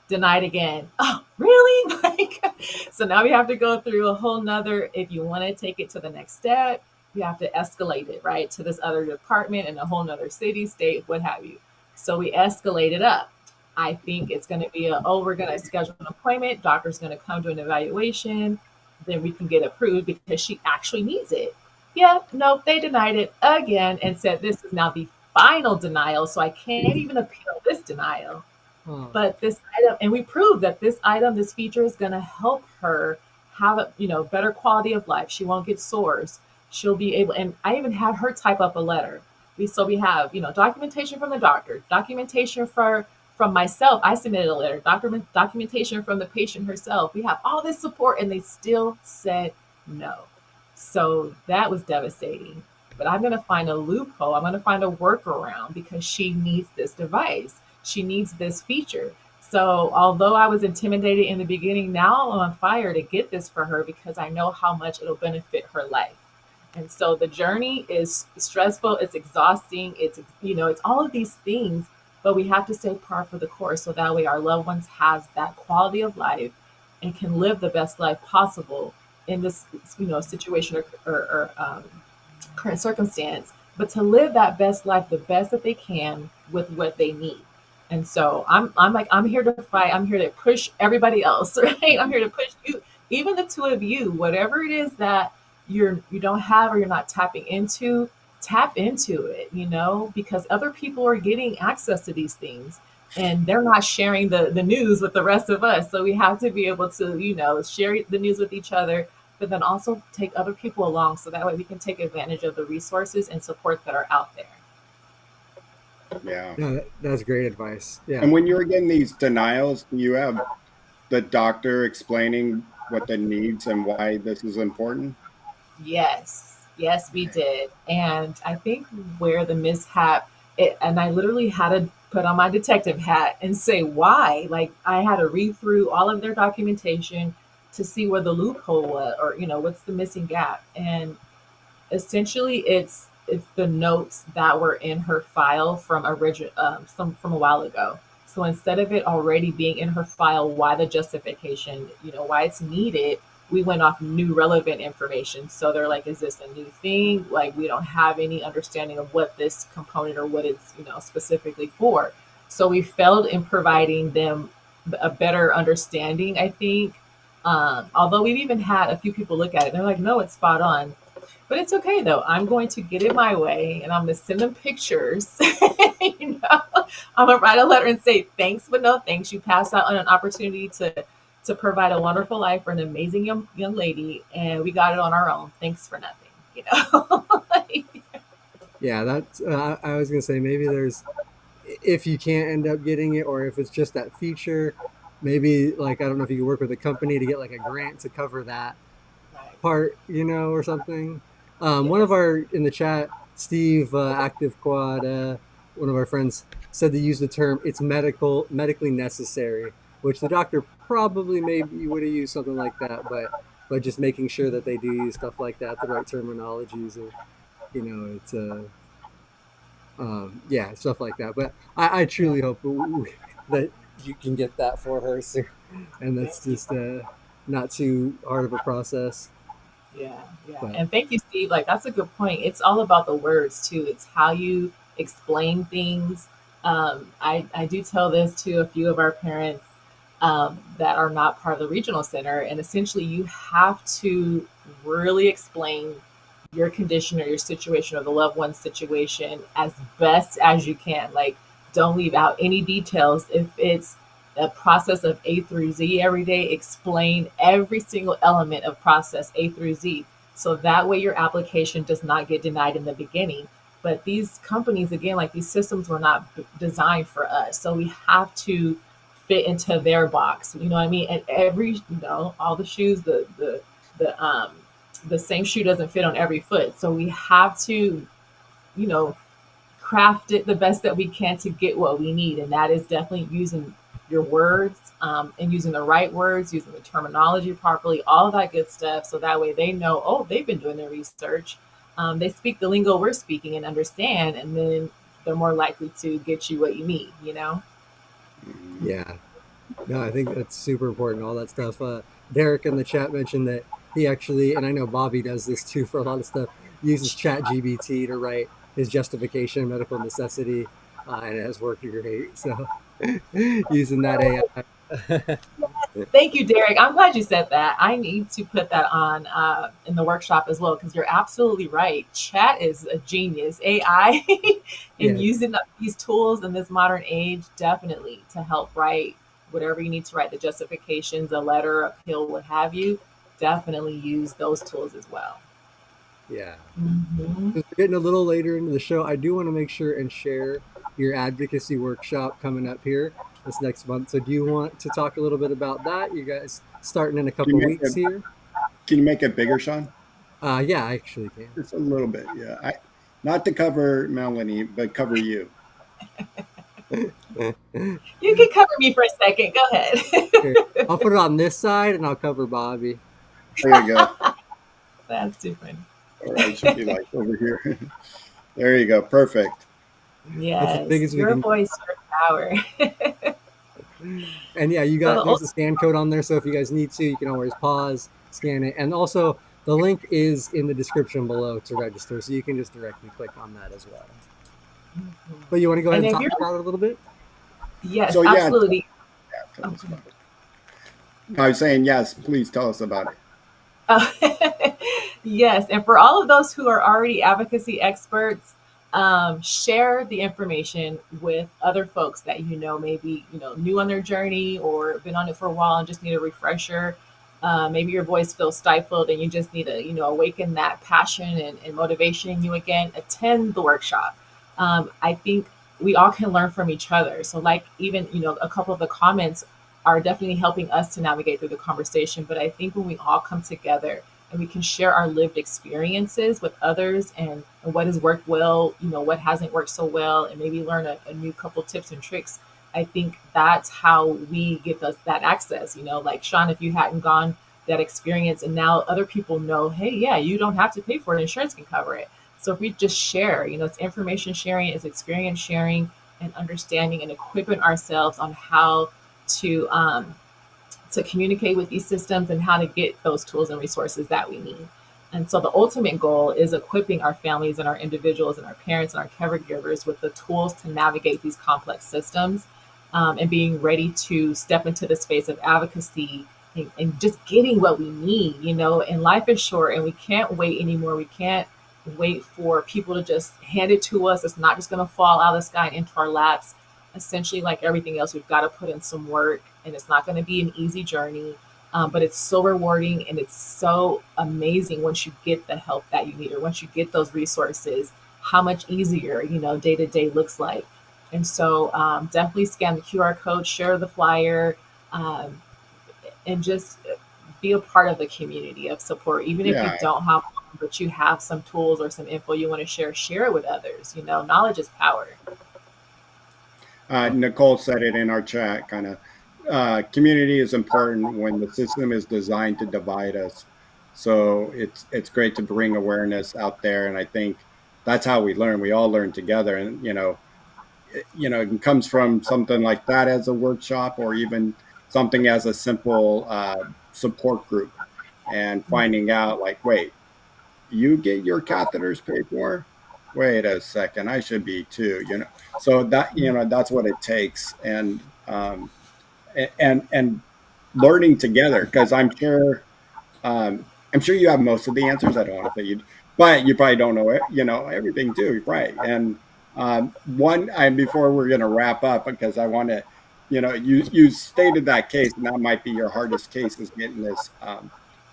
denied again. Oh, really? Like, so now we have to go through a whole nother, if you want to take it to the next step, you have to escalate it, right? To this other department in a whole nother city, state, what have you. So we escalate it up. I think it's going to be we're going to schedule an appointment. Doctor's going to come do an evaluation. Then we can get approved because she actually needs it. Yeah, no, they denied it again and said this is now the final denial. So I can't even appeal this denial. Oh, But this item, and we proved that this item, this feature is going to help her have a better quality of life. She won't get sores. She'll be able, and I even had her type up a letter. We have documentation from the doctor, documentation from myself. I submitted a letter, documentation from the patient herself. We have all this support, and they still said no. So that was devastating. But I'm going to find a loophole. I'm going to find a workaround because she needs this device. She needs this feature. So although I was intimidated in the beginning, now I'm on fire to get this for her because I know how much it'll benefit her life. And so the journey is stressful, it's exhausting, it's all of these things, but we have to stay par for the course so that way our loved ones have that quality of life and can live the best life possible in this situation or current circumstance, but to live that best life the best that they can with what they need. And so I'm like, I'm here to fight. I'm here to push everybody else, right? I'm here to push you, even the two of you, whatever it is that you don't have or you're not tapping into, tap into it, because other people are getting access to these things and they're not sharing the news with the rest of us. So we have to be able to, share the news with each other, but then also take other people along so that way we can take advantage of the resources and support that are out there. Yeah. no, that's great advice. Yeah. And when you're getting these denials, do you have the doctor explaining what the needs and why this is important? Yes, yes, we Okay. did. And I think where the mishap, and I literally had to put on my detective hat and say why. Like I had to read through all of their documentation to see where the loophole was, or what's the missing gap. And essentially, it's the notes that were in her file from original some from a while ago. So instead of it already being in her file, why the justification, why it's needed, we went off new relevant information. So they're like, is this a new thing? Like we don't have any understanding of what this component or what it's specifically for. So we failed in providing them a better understanding, I think. Although we've even had a few people look at it, they're like, no, it's spot on. But it's okay though. I'm going to get it my way and I'm going to send them pictures. I'm going to write a letter and say thanks, but no thanks. You passed out on an opportunity to provide a wonderful life for an amazing young lady, and we got it on our own. Thanks for nothing. Like, Yeah, that's. I was gonna say maybe there's, if you can't end up getting it, or if it's just that feature, maybe like I don't know if you could work with a company to get like a grant to cover that right. part, or something. One of Yes. our in the chat, Steve, Active Quad, one of our friends said to use the term "it's medically necessary," which the doctor probably maybe would have used something like that, but just making sure that they do use stuff like that, the right terminologies, it's yeah, stuff like that. But I Yeah. truly hope that you can get that for her soon, and Thank that's you. just not too hard of a process. Yeah, yeah. But And thank you, Steve. Like, that's a good point. It's all about the words, too. It's how you explain things. I do tell this to a few of our parents that are not part of the regional center. And essentially, you have to really explain your condition or your situation or the loved one's situation as best as you can. Like, don't leave out any details. If it's a process of A through Z every day, explain every single element of process A through Z. So that way your application does not get denied in the beginning. But these companies, again, like these systems were not designed for us. So we have to fit into their box. You know what I mean? And all the shoes, the the same shoe doesn't fit on every foot. So we have to, you know, craft it the best that we can to get what we need. And that is definitely using your words and using the right words, using the terminology properly, all of that good stuff. So that way they know, oh, they've been doing their research. They speak the lingo we're speaking and understand. And then they're more likely to get you what you need, you know? Mhm. yeah, no, I think that's super important. All that stuff. Derek in the chat mentioned that he actually, and I know Bobby does this too for a lot of stuff, uses Chat GBT to write his justification of medical necessity, and it has worked great. So using that AI. Thank you, Derek. I'm glad you said that. I need to put that on in the workshop as well because you're absolutely right. Chat is a genius. AI and Yeah, using these tools in this modern age definitely to help write whatever you need to write the justifications, a letter, appeal, what have you. Definitely use those tools as well. yeah. Hmm. Since we're getting a little later into the show, I do want to make sure and share your advocacy workshop coming up here this next month. So, do you want to talk a little bit about that? You guys starting in a Can you couple of make weeks here. it bigger, Shawn? Yeah, I actually can. Just a little bit, yeah. Not to cover Melanie, but cover you. You can cover me for a second. Go Here, ahead. I'll put it on this side, and I'll cover Bobby. There you go. That's too funny. Or I should be like over here. There you go. Perfect. That's as big Yes, as we your can. voice, your power. And yeah, you So got the there's a scan code on there, so if you guys need to, you can always pause, scan it, and also the link is in the description below to register, so you can just directly click on that as well. But you want to go ahead and and if talk you're about it a little bit? yes, So yeah, absolutely. tell Oh, us go ahead. about it. I was saying yes. Please tell us about it. Uh, yes, and for all of those who are already advocacy experts, share the information with other folks that you know maybe new on their journey or been on it for a while and just need a refresher. Maybe your voice feels stifled and you just need to awaken that passion and motivation in you again. Attend the workshop. I think we all can learn from each other. So, like even a couple of the comments are definitely helping us to navigate through the conversation. But I think when we all come together and we can share our lived experiences with others and what has worked well, what hasn't worked so well, and maybe learn a new couple tips and tricks. I think that's how we get that access. Like Shawn, if you hadn't gone that experience and now other people know, hey, yeah, you don't have to pay for it. Insurance can cover it. So if we just share, it's information sharing, it's experience sharing and understanding and equipping ourselves on how to communicate with these systems and how to get those tools and resources that we need. And so the ultimate goal is equipping our families and our individuals and our parents and our caregivers with the tools to navigate these complex systems and being ready to step into the space of advocacy and just getting what we need, and life is short and we can't wait anymore. We can't wait for people to just hand it to us. It's not just going to fall out of the sky and into our laps. Essentially, like everything else, we've got to put in some work, and it's not going to be an easy journey. But it's so rewarding and it's so amazing once you get the help that you need or once you get those resources, how much easier, day to day looks like. And so definitely scan the QR code, share the flyer, um, and just be a part of the community of support. Even if you Yeah. don't have, but you have some tools or some info you want to share it with others. Knowledge is power. Nicole said it in our chat. Kind of community is important when the system is designed to divide us. So it's great to bring awareness out there, and I think that's how we learn. We all learn together, and it comes from something like that as a workshop, or even something as a simple support group, and finding out like, wait, you get your catheters paid for? Wait a second, I should be too. So that's what it takes, and learning together, because I'm sure you have most of the answers. I don't want to say you, but you probably don't know it, everything too, right? And before we're going to wrap up, because I want to, you stated that case, and that might be your hardest case, is getting this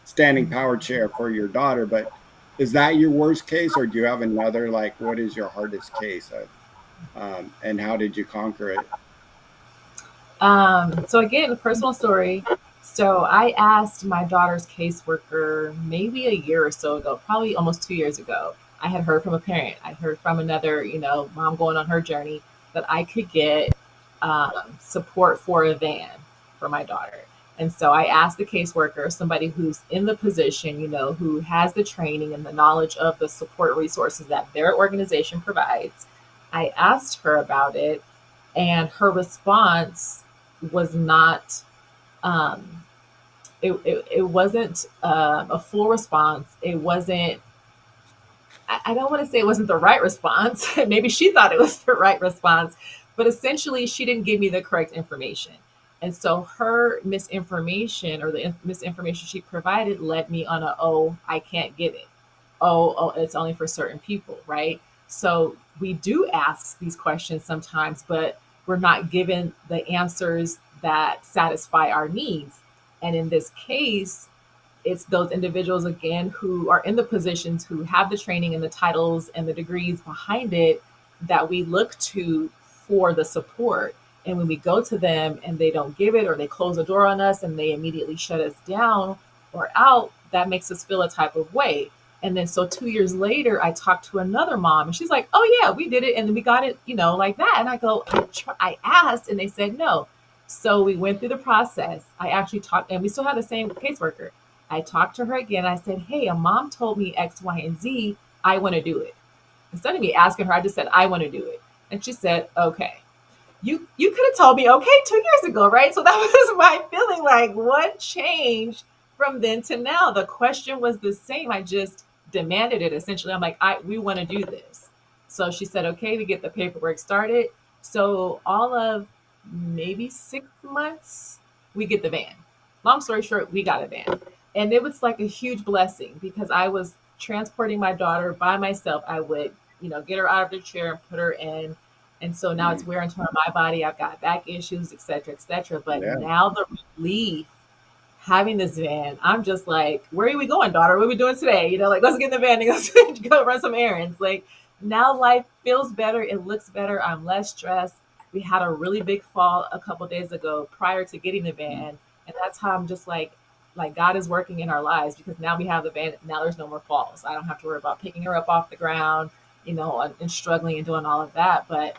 standing power chair for your daughter. But is that your worst case, or do you have another? Like, what is your hardest case, and how did you conquer it? So again, a personal story. So I asked my daughter's caseworker maybe a year or so ago, probably almost 2 years ago. I had heard from a parent. I heard from another, mom going on her journey, that I could get support for a van for my daughter. And so I asked the caseworker, somebody who's in the position, who has the training and the knowledge of the support resources that their organization provides. I asked her about it, and her response was not um it wasn't a full response. It wasn't, I don't want to say it wasn't the right response. Maybe she thought it was the right response, but essentially she didn't give me the correct information. And so her misinformation, or the misinformation she provided, led me on a, oh, I can't give it. Oh, it's only for certain people, right? So we do ask these questions sometimes, but we're not given the answers that satisfy our needs. And in this case, it's those individuals again who are in the positions, who have the training and the titles and the degrees behind it, that we look to for the support. And when we go to them and they don't give it, or they close the door on us and they immediately shut us down or out, that makes us feel a type of way. And then so 2 years later, I talked to another mom, and she's like, "Oh yeah, we did it, and we got it, like that." And I go, I asked, and they said no. So we went through the process. I actually talked, and we still had the same caseworker. I talked to her again. I said, "Hey, a mom told me X, Y, and Z. I want to do it." Instead of me asking her, I just said, "I want to do it." And she said, "Okay." You could have told me okay 2 years ago, right? So that was my feeling, like, what changed from then to now? The question was the same. I just demanded it essentially. I'm like, we want to do this. So she said, okay, to get the paperwork started. So all of maybe 6 months, we get the van. Long story short, we got a van. And it was like a huge blessing, because I was transporting my daughter by myself. I would, get her out of the chair and put her in, and so now it's Mm, wear and tear on my body. I've got back issues, et cetera, et cetera. But yeah, now the relief, having this van, I'm just like, where are we going, daughter? What are we doing today? Like, let's get in the van and let's go run some errands. Like, now life feels better. It looks better. I'm less stressed. We had a really big fall a couple days ago prior to getting the van. And that's how I'm just like God is working in our lives, because now we have the van. Now there's no more falls. I don't have to worry about picking her up off the ground, and struggling and doing all of that. But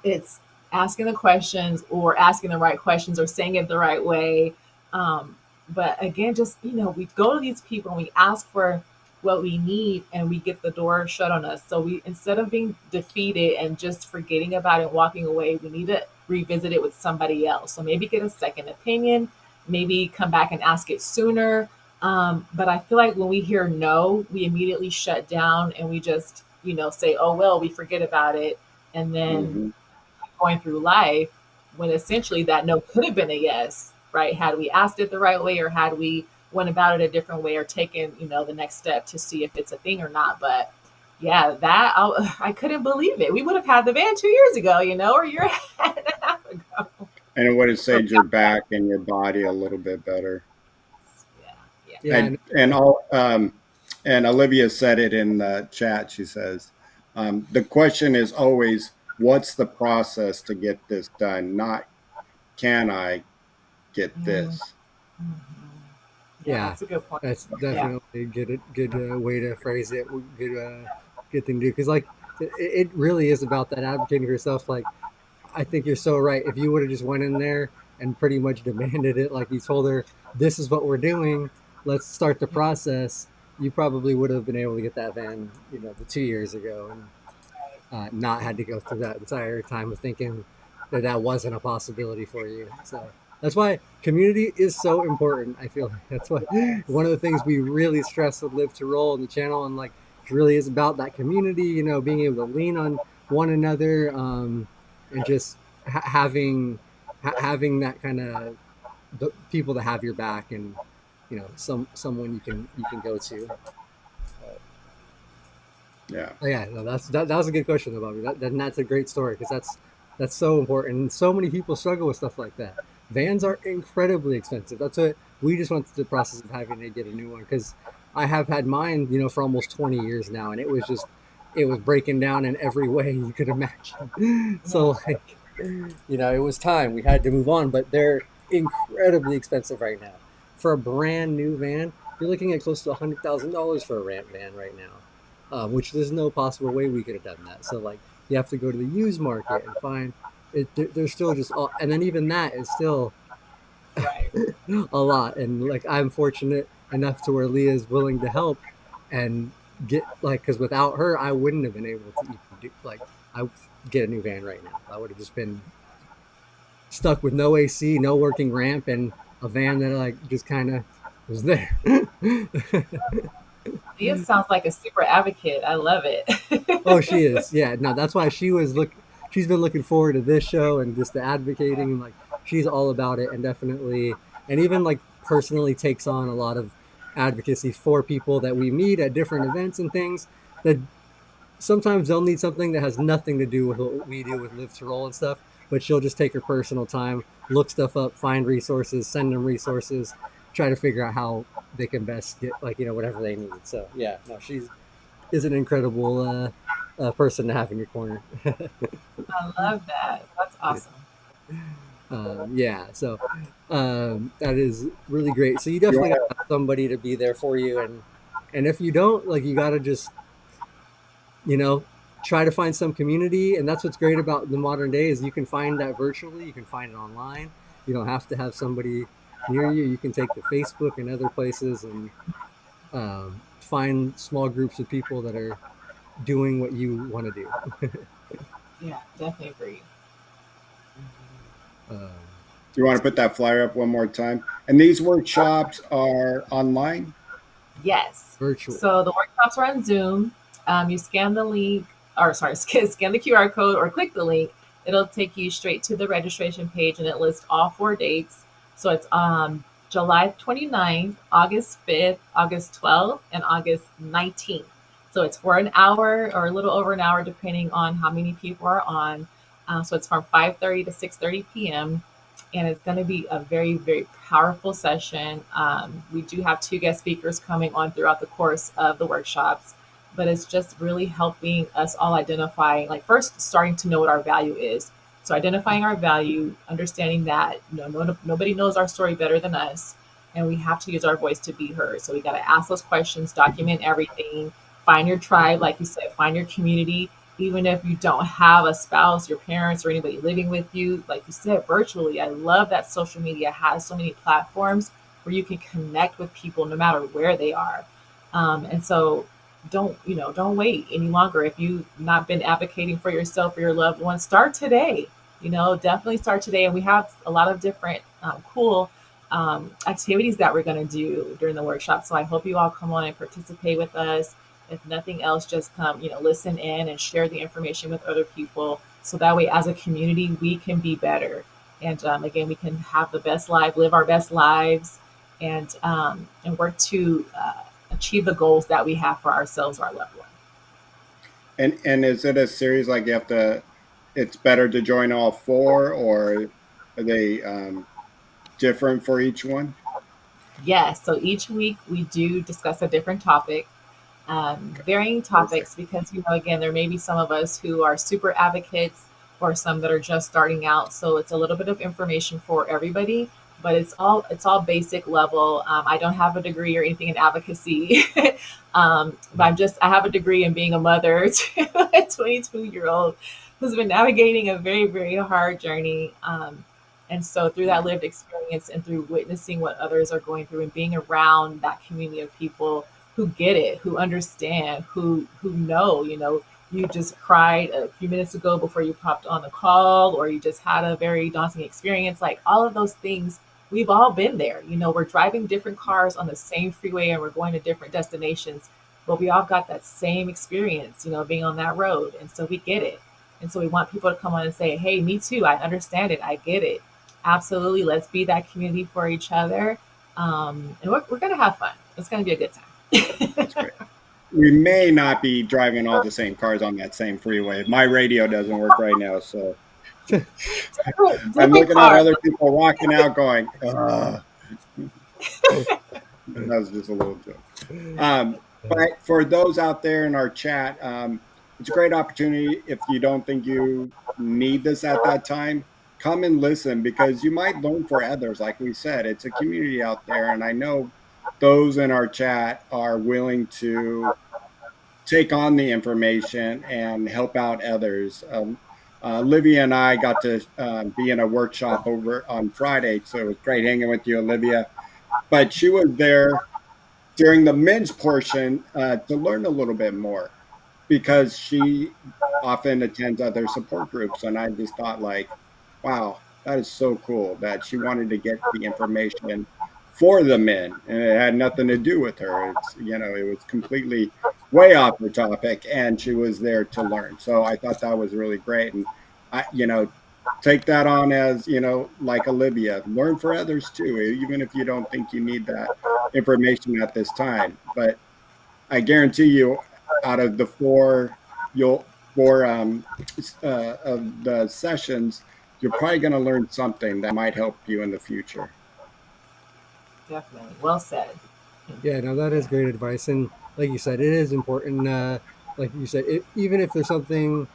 it's asking the questions, or asking the right questions, or saying it the right way. But again, just, we go to these people and we ask for what we need, and we get the door shut on us. So we, instead of being defeated and just forgetting about it, walking away, we need to revisit it with somebody else. So maybe get a second opinion, maybe come back and ask it sooner. But I feel like when we hear no, we immediately shut down, and we just, say, oh, well, we forget about it. And then hmm going through life, when essentially that no could have been a yes, right? Had we asked it the right way, or had we went about it a different way, or taken, the next step to see if it's a thing or not. But yeah, that I couldn't believe it. We would have had the van 2 years ago, or a year and a half ago. and it would have So saved your back and your body a little bit better. yeah, yeah. Yeah, And and all and Olivia said it in the chat. She says, the question is always, what's the process to get this done? Not, can I get Mm, this? mhm. Yeah, yeah, that's a good point. that's Yeah. definitely good way to phrase it. Good thing to do, because like it really is about that advocating for yourself. Like, I think you're so right. If you would have just went in there and pretty much demanded it, like you told her, "This is what we're doing. Let's start the process." you probably would have been able to get that van, the 2 years ago, and not had to go through that entire time of thinking that that wasn't a possibility for you. So that's why community is so important. I feel like that's why one of the things we really stress with Live to Roll in the channel, and like it really is about that community. Being able to lean on one another, and just having that kind of the people to have your back, and someone you can go to. Yeah. Oh, yeah, no, that was a good question though, Bobby. That's a great story because that's so important. And so many people struggle with stuff like that. Vans are incredibly expensive. That's what we just went through the process of having to get a new one because I have had mine, for almost 20 years now, and it was breaking down in every way you could imagine. So like, it was time we had to move on. But they're incredibly expensive right now. For a brand new van, you're looking at close to $100,000 for a ramp van right now, which there's no possible way we could have done that. So like you have to go to the used market and find it. There's still just all, and then even that is still Right. a lot. And like I'm fortunate enough to where Leah is willing to help and get like because without her I wouldn't have been able to even do like I get a new van right now. I would have just been stuck with no AC, no working ramp, and a van that like just kind of was there. Leah sounds like a super advocate. I love Oh, it. she is. Yeah, no, that's why she's been looking forward to this show and just the advocating, and like she's all about it, and definitely and even like personally takes on a lot of advocacy for people that we meet at different events and things that sometimes they'll need something that has nothing to do with what we do with Live to Roll and stuff, but she'll just take her personal time, look stuff up, find resources, send them resources, try to figure out how they can best get like whatever they need. So yeah, no, she's is an incredible person to have in your corner. I love that. That's awesome. Yeah, so that is really great. So you You definitely want got to have somebody to be there for you, and if you don't, like, you got to just you know try to find some community. And that's what's great about the modern day is you can find that virtually, you can find it online. You don't have to have somebody near you. You can take to Facebook and other places and find small groups of people that are doing what you want to do. Yeah, definitely agree. um, you want to put that flyer up one more time? And these workshops are online. Yes. Virtual. So the workshops are on Zoom. You scan the link, or sorry, scan the QR code or click the link. It'll take you straight to the registration page and it lists all 4 dates. So it's July 29th, August 5th, August 12th, and August 19th. So it's for an hour or a little over an hour, depending on how many people are on. So it's from 5:30 to 6:30 p.m. And it's going to be a very, very powerful session. We do have two guest speakers coming on throughout the course of the workshops, but it's just really helping us all identify, like, first starting to know what our value is. So identifying our value, understanding that nobody knows our story better than us, and we have to use our voice to be heard. So we got to ask those questions, document everything, find your tribe, like you said, find your community, even if you don't have a spouse, your parents, or anybody living with you, like you said, virtually. I love that social media has so many platforms where you can connect with people no matter where they are. And so don't wait any longer. If you've not been advocating for yourself or your loved ones, start today. Definitely start today. And we have a lot of different cool activities that we're going to do during the workshop. So I hope you all come on and participate with us. If nothing else, just come, listen in and share the information with other people. So that way, as a community, we can be better. And again, we can have the best life, live our best lives, and work to achieve the goals that we have for ourselves or our loved ones. And is it a series like you have to? It's better to join all four, or are they different for each one? Yes. So each week we do discuss a different topic, varying Perfect. topics, because again, there may be some of us who are super advocates or some that are just starting out. So it's a little bit of information for everybody, but it's all basic level. I don't have a degree or anything in advocacy, but I have a degree in being a mother to a 22-year-old who's been navigating a very, very hard journey. And so through that lived experience and through witnessing what others are going through and being around that community of people, who get it, who understand, who know, you just cried a few minutes ago before you popped on the call, or you just had a very daunting experience. Like all of those things, we've all been there. We're driving different cars on the same freeway and we're going to different destinations, but we all got that same experience, being on that road. And so we get it. And so we want people to come on and say, hey, me too. I understand it. I get it. Absolutely. Let's be that community for each other. And we're going to have fun. It's going to be a good That's time. great. We may not be driving all the same cars on that same freeway. My radio doesn't work right now, so I'm Different looking at car. other people rocking out, going, "Ugh." That was just a little joke. But for those out there in our chat, it's a great opportunity. If you don't think you need this at that time, come and listen because you might learn for others. Like we said, it's a community out there, and I know those in our chat are willing to take on the information and help out others. Olivia and I got to be in a workshop over on Friday, so it was great hanging with you, Olivia. But she was there during the men's portion to learn a little bit more because she often attends other support groups. And I just thought, like, wow, that is so cool that she wanted to get the information for the men. And it had nothing to do with her. It was completely way off the topic. And she was there to learn. So I thought that was really great. And take that on as, like Olivia, learn for others too, even if you don't think you need that information at this time. But I guarantee you, out of the four of the sessions, you're probably going to learn something that might help you in the future. Definitely. Well said. Yeah, no, that is Yeah. great advice. And like you said, it is important. Like you said, even if there's something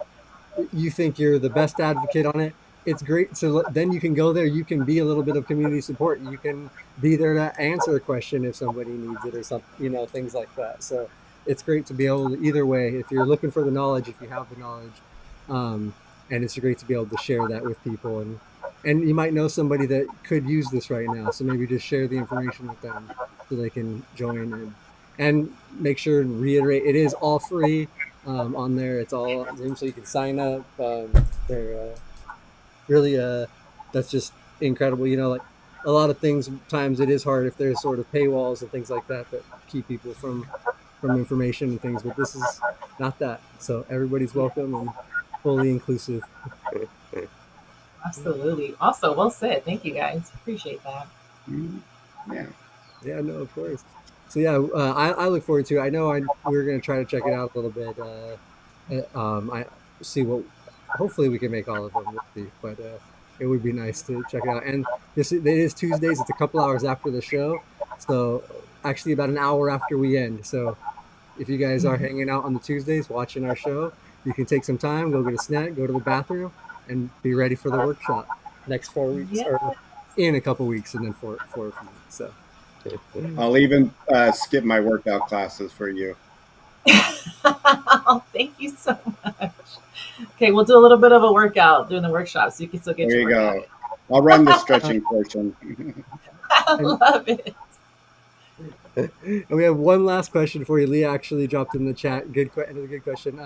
you think you're the best advocate on it, it's great. So then you can go there. You can be a little bit of community support. You can be there to answer a question if somebody needs it or something, things like that. So it's great to be able to, either way, if you're looking for the knowledge, if you have the knowledge, um, and it's great to be able to share that with people. And you might know somebody that could use this right now. So maybe just share the information with them so they can join and make sure and reiterate it is all free on there. It's all Zoom, so you can sign up. They're really that's just incredible. Like a lot of things, times it is hard if there's sort of paywalls and things like that that keep people from information and things. But this is not that. So everybody's welcome and fully inclusive. Absolutely. Also, well said. Thank you guys. Appreciate that. Mhm. Yeah. Yeah, no, of course. So yeah, I look forward to it. I know we're gonna try to check it out a little bit. I see what. Hopefully, we can make all of them. We'll see, but it would be nice to check it out. And it is Tuesdays. It's a couple hours after the show, so actually about an hour after we end. So if you guys are hanging out on the Tuesdays watching our show, you can take some time, go get a snack, go to the bathroom, and be ready for the workshop next 4 weeks Yeah. or in a couple weeks, and then for a few weeks. So. I'll even skip my workout classes for you. Oh, thank you so much. Okay, we'll do a little bit of a workout during the workshop so you can still get There your you workout go. in. I'll run the Uh, stretching portion. I and, love it. and we have one last question for you. Leah actually dropped in the chat. Another good question.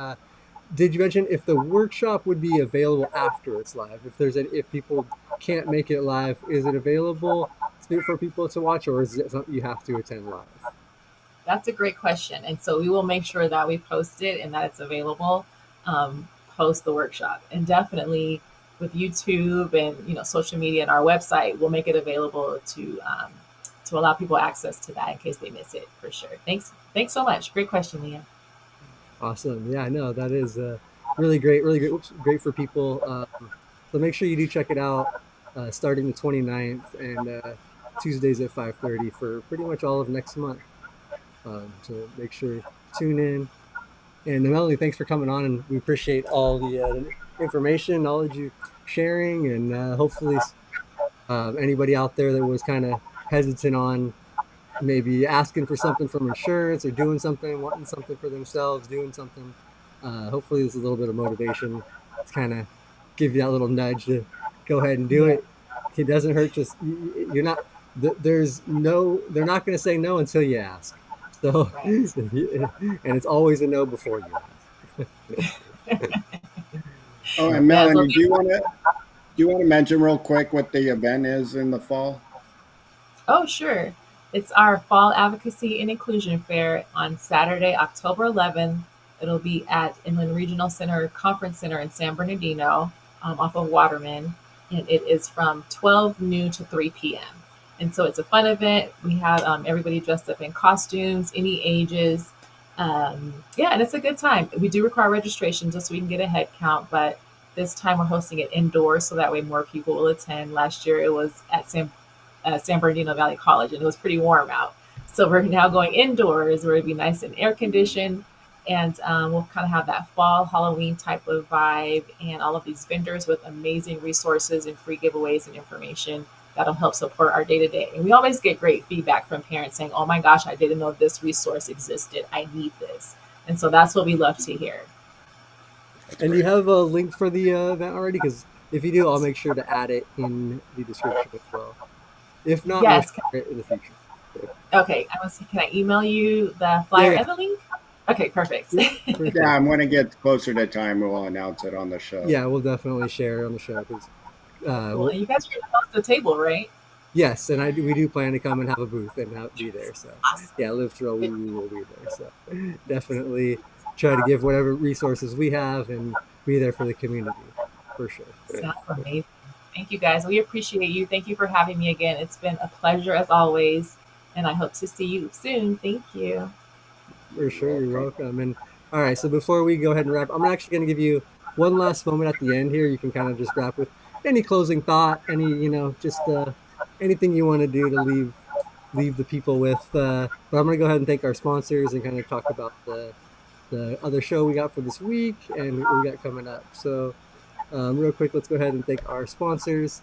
Did you mention if the workshop would be available after it's live? If people can't make it live, is it available for people to watch, or is it something you have to attend live? That's a great question. And so we will make sure that we post it and that it's available post the workshop. And definitely with YouTube and social media and our website, we'll make it available to allow people access to that in case they miss it for sure. Thanks so much. Great question, Leah. Awesome. Yeah, I know that is really great. Really great. Great for people. So make sure you do check it out starting the 29th and Tuesdays at 5:30 for pretty much all of next month. So make sure tune in. And Melanie, thanks for coming on, and we appreciate all the information, knowledge you sharing, and hopefully anybody out there that was kind of hesitant on maybe asking for something from insurance or doing something, wanting something for themselves, doing something. Hopefully, there's a little bit of motivation to kind of give you that little nudge to go ahead and do Yeah. it. It doesn't hurt. Just you're not. There's no. They're not going to say no until you ask. So, Right. and it's always a no before you ask. Oh, Uh, and Yes. Well, Melanie, do you want to mention real quick what the event is in the fall? oh, sure. It's our Fall Advocacy and Inclusion Fair on Saturday, October 11th. It'll be at Inland Regional Center Conference Center in San Bernardino, off of Waterman, and it is from 12 noon to 3 p.m. And so it's a fun event. We have everybody dressed up in costumes, any ages. Yeah, and it's a good time. We do require registration just so we can get a head count, but this time we're hosting it indoors so that way more people will attend. Last year it was at San Bernardino Valley College, and it was pretty warm out. So we're now going indoors where it'd be nice and air conditioned, and we'll kind of have that fall Halloween type of vibe, and all of these vendors with amazing resources and free giveaways and information that'll help support our day to day. And we always get great feedback from parents saying, "Oh my gosh, I didn't know this resource existed. I need this," and so that's what we love to hear. That's and do you great. have a link for the event already? Because if you do, I'll make sure to add it in the description as well. If not, we'll Yes. share it in the future. So, Okay. Can I email you the yeah, flyer yeah, and the link? Okay. Perfect. yep, for Yeah, sure. and when it gets closer to time, we'll announce it on the show. Yeah, we'll definitely share it on the show because, Cool. And you guys are going to host the table, right? yes, and we do plan to come and have a booth and be there. So, Awesome. yeah, live to roll, It we will be there. So, definitely try to give whatever resources we have and be there for the community for sure. sounds amazing. Thank you guys. We appreciate you. Thank you for having me again. It's been a pleasure as always. And I hope to see you soon. Thank you. For You're sure, you're welcome. welcome. And all right, so before we go ahead and wrap, I'm actually going to give you one last moment at the end here. You can kind of just wrap with any closing thought, any just anything you want to do to leave the people with. But I'm going to go ahead and thank our sponsors and kind of talk about the other show we got for this week and what we got coming up. So, real quick, let's go ahead and thank our sponsors.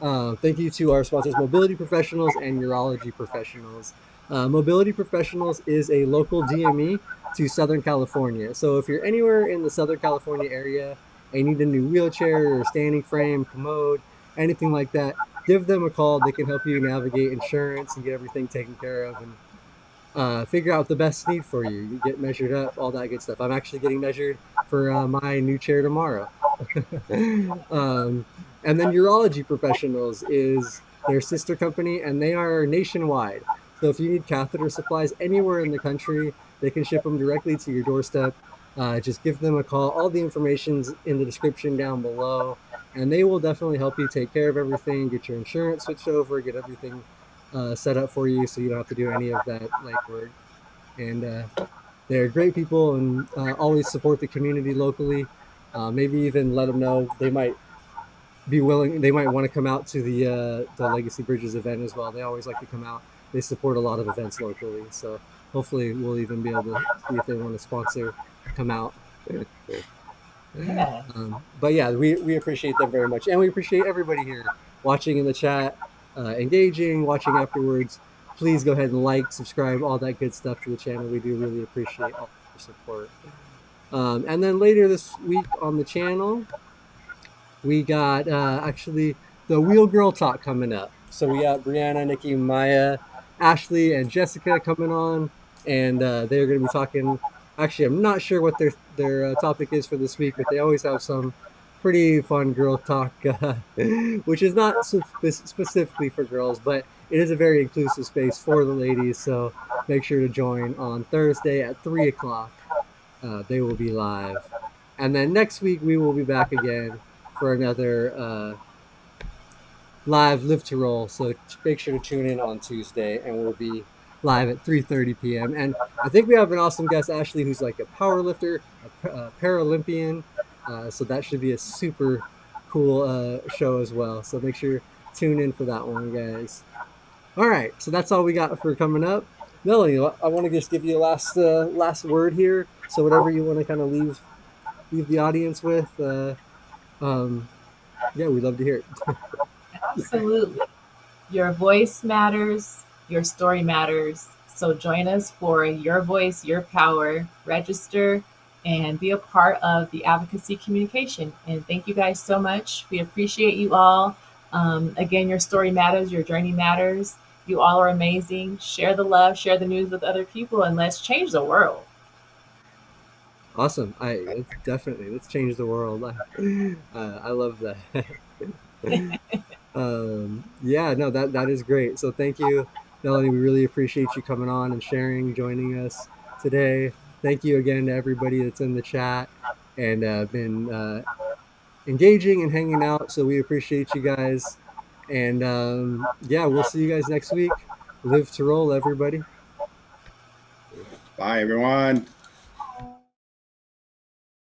Thank you to our sponsors, Mobility Professionals and Urology Professionals. Mobility Professionals is a local DME to Southern California. So if you're anywhere in the Southern California area and you need a new wheelchair or standing frame, commode, anything like that, give them a call. They can help you navigate insurance and get everything taken care of and figure out the best need for you. You get measured up, all that good stuff. I'm actually getting measured for my new chair tomorrow. um, and then Urology Professionals is their sister company, and they are nationwide. So if you need catheter supplies anywhere in the country, they can ship them directly to your doorstep. Just give them a call. All the information's in the description down below, and they will definitely help you take care of everything, get your insurance switched over, get everything set up for you, so you don't have to do any of that legwork. And they're great people and always support the community locally. Maybe even let them know they might be willing. They might want to come out to the Legacy Bridges event as well. They always like to come out. They support a lot of events locally, so hopefully we'll even be able to see if they want to sponsor come out. Yeah. But yeah, we appreciate them very much, and we appreciate everybody here watching in the chat, engaging, watching afterwards. Please go ahead and like, subscribe, all that good stuff to the channel. We do really appreciate all your support. And then later this week on the channel, we got actually the Wheel Girl Talk coming up. So we got Brianna, Nikki, Maya, Ashley, and Jessica coming on, and they're going to be talking. Actually, I'm not sure what their topic is for this week, but they always have some pretty fun girl talk, which is not specifically for girls, but it is a very inclusive space for the ladies. So make sure to join on Thursday at 3 o'clock. They will be live, and then next week we will be back again for another live to roll. So make sure to tune in on Tuesday, and we'll be live at 3:30 p.m. And I think we have an awesome guest, Ashley, who's like a power lifter, a Paralympian. So that should be a super cool show as well. So make sure to tune in for that one, guys. All right, so that's all we got for coming up. Melanie, I want to just give you a last word here. So whatever you want to kind of leave the audience with. Um, yeah, we'd love to hear it. Absolutely. Your voice matters, your story matters. So join us for Your Voice, Your Power. Register and be a part of the advocacy communication. And thank you guys so much. We appreciate you all. Again, your story matters, your journey matters. You all are amazing. Share the love, share the news with other people, and let's change the world. Awesome. Definitely let's change the world. I love that. Yeah, no, that is great. So thank you, Melanie. We really appreciate you coming on and sharing, joining us today. Thank you again to everybody that's in the chat and been engaging and hanging out. So we appreciate you guys. And yeah, we'll see you guys next week. Live to roll, everybody. Bye, everyone.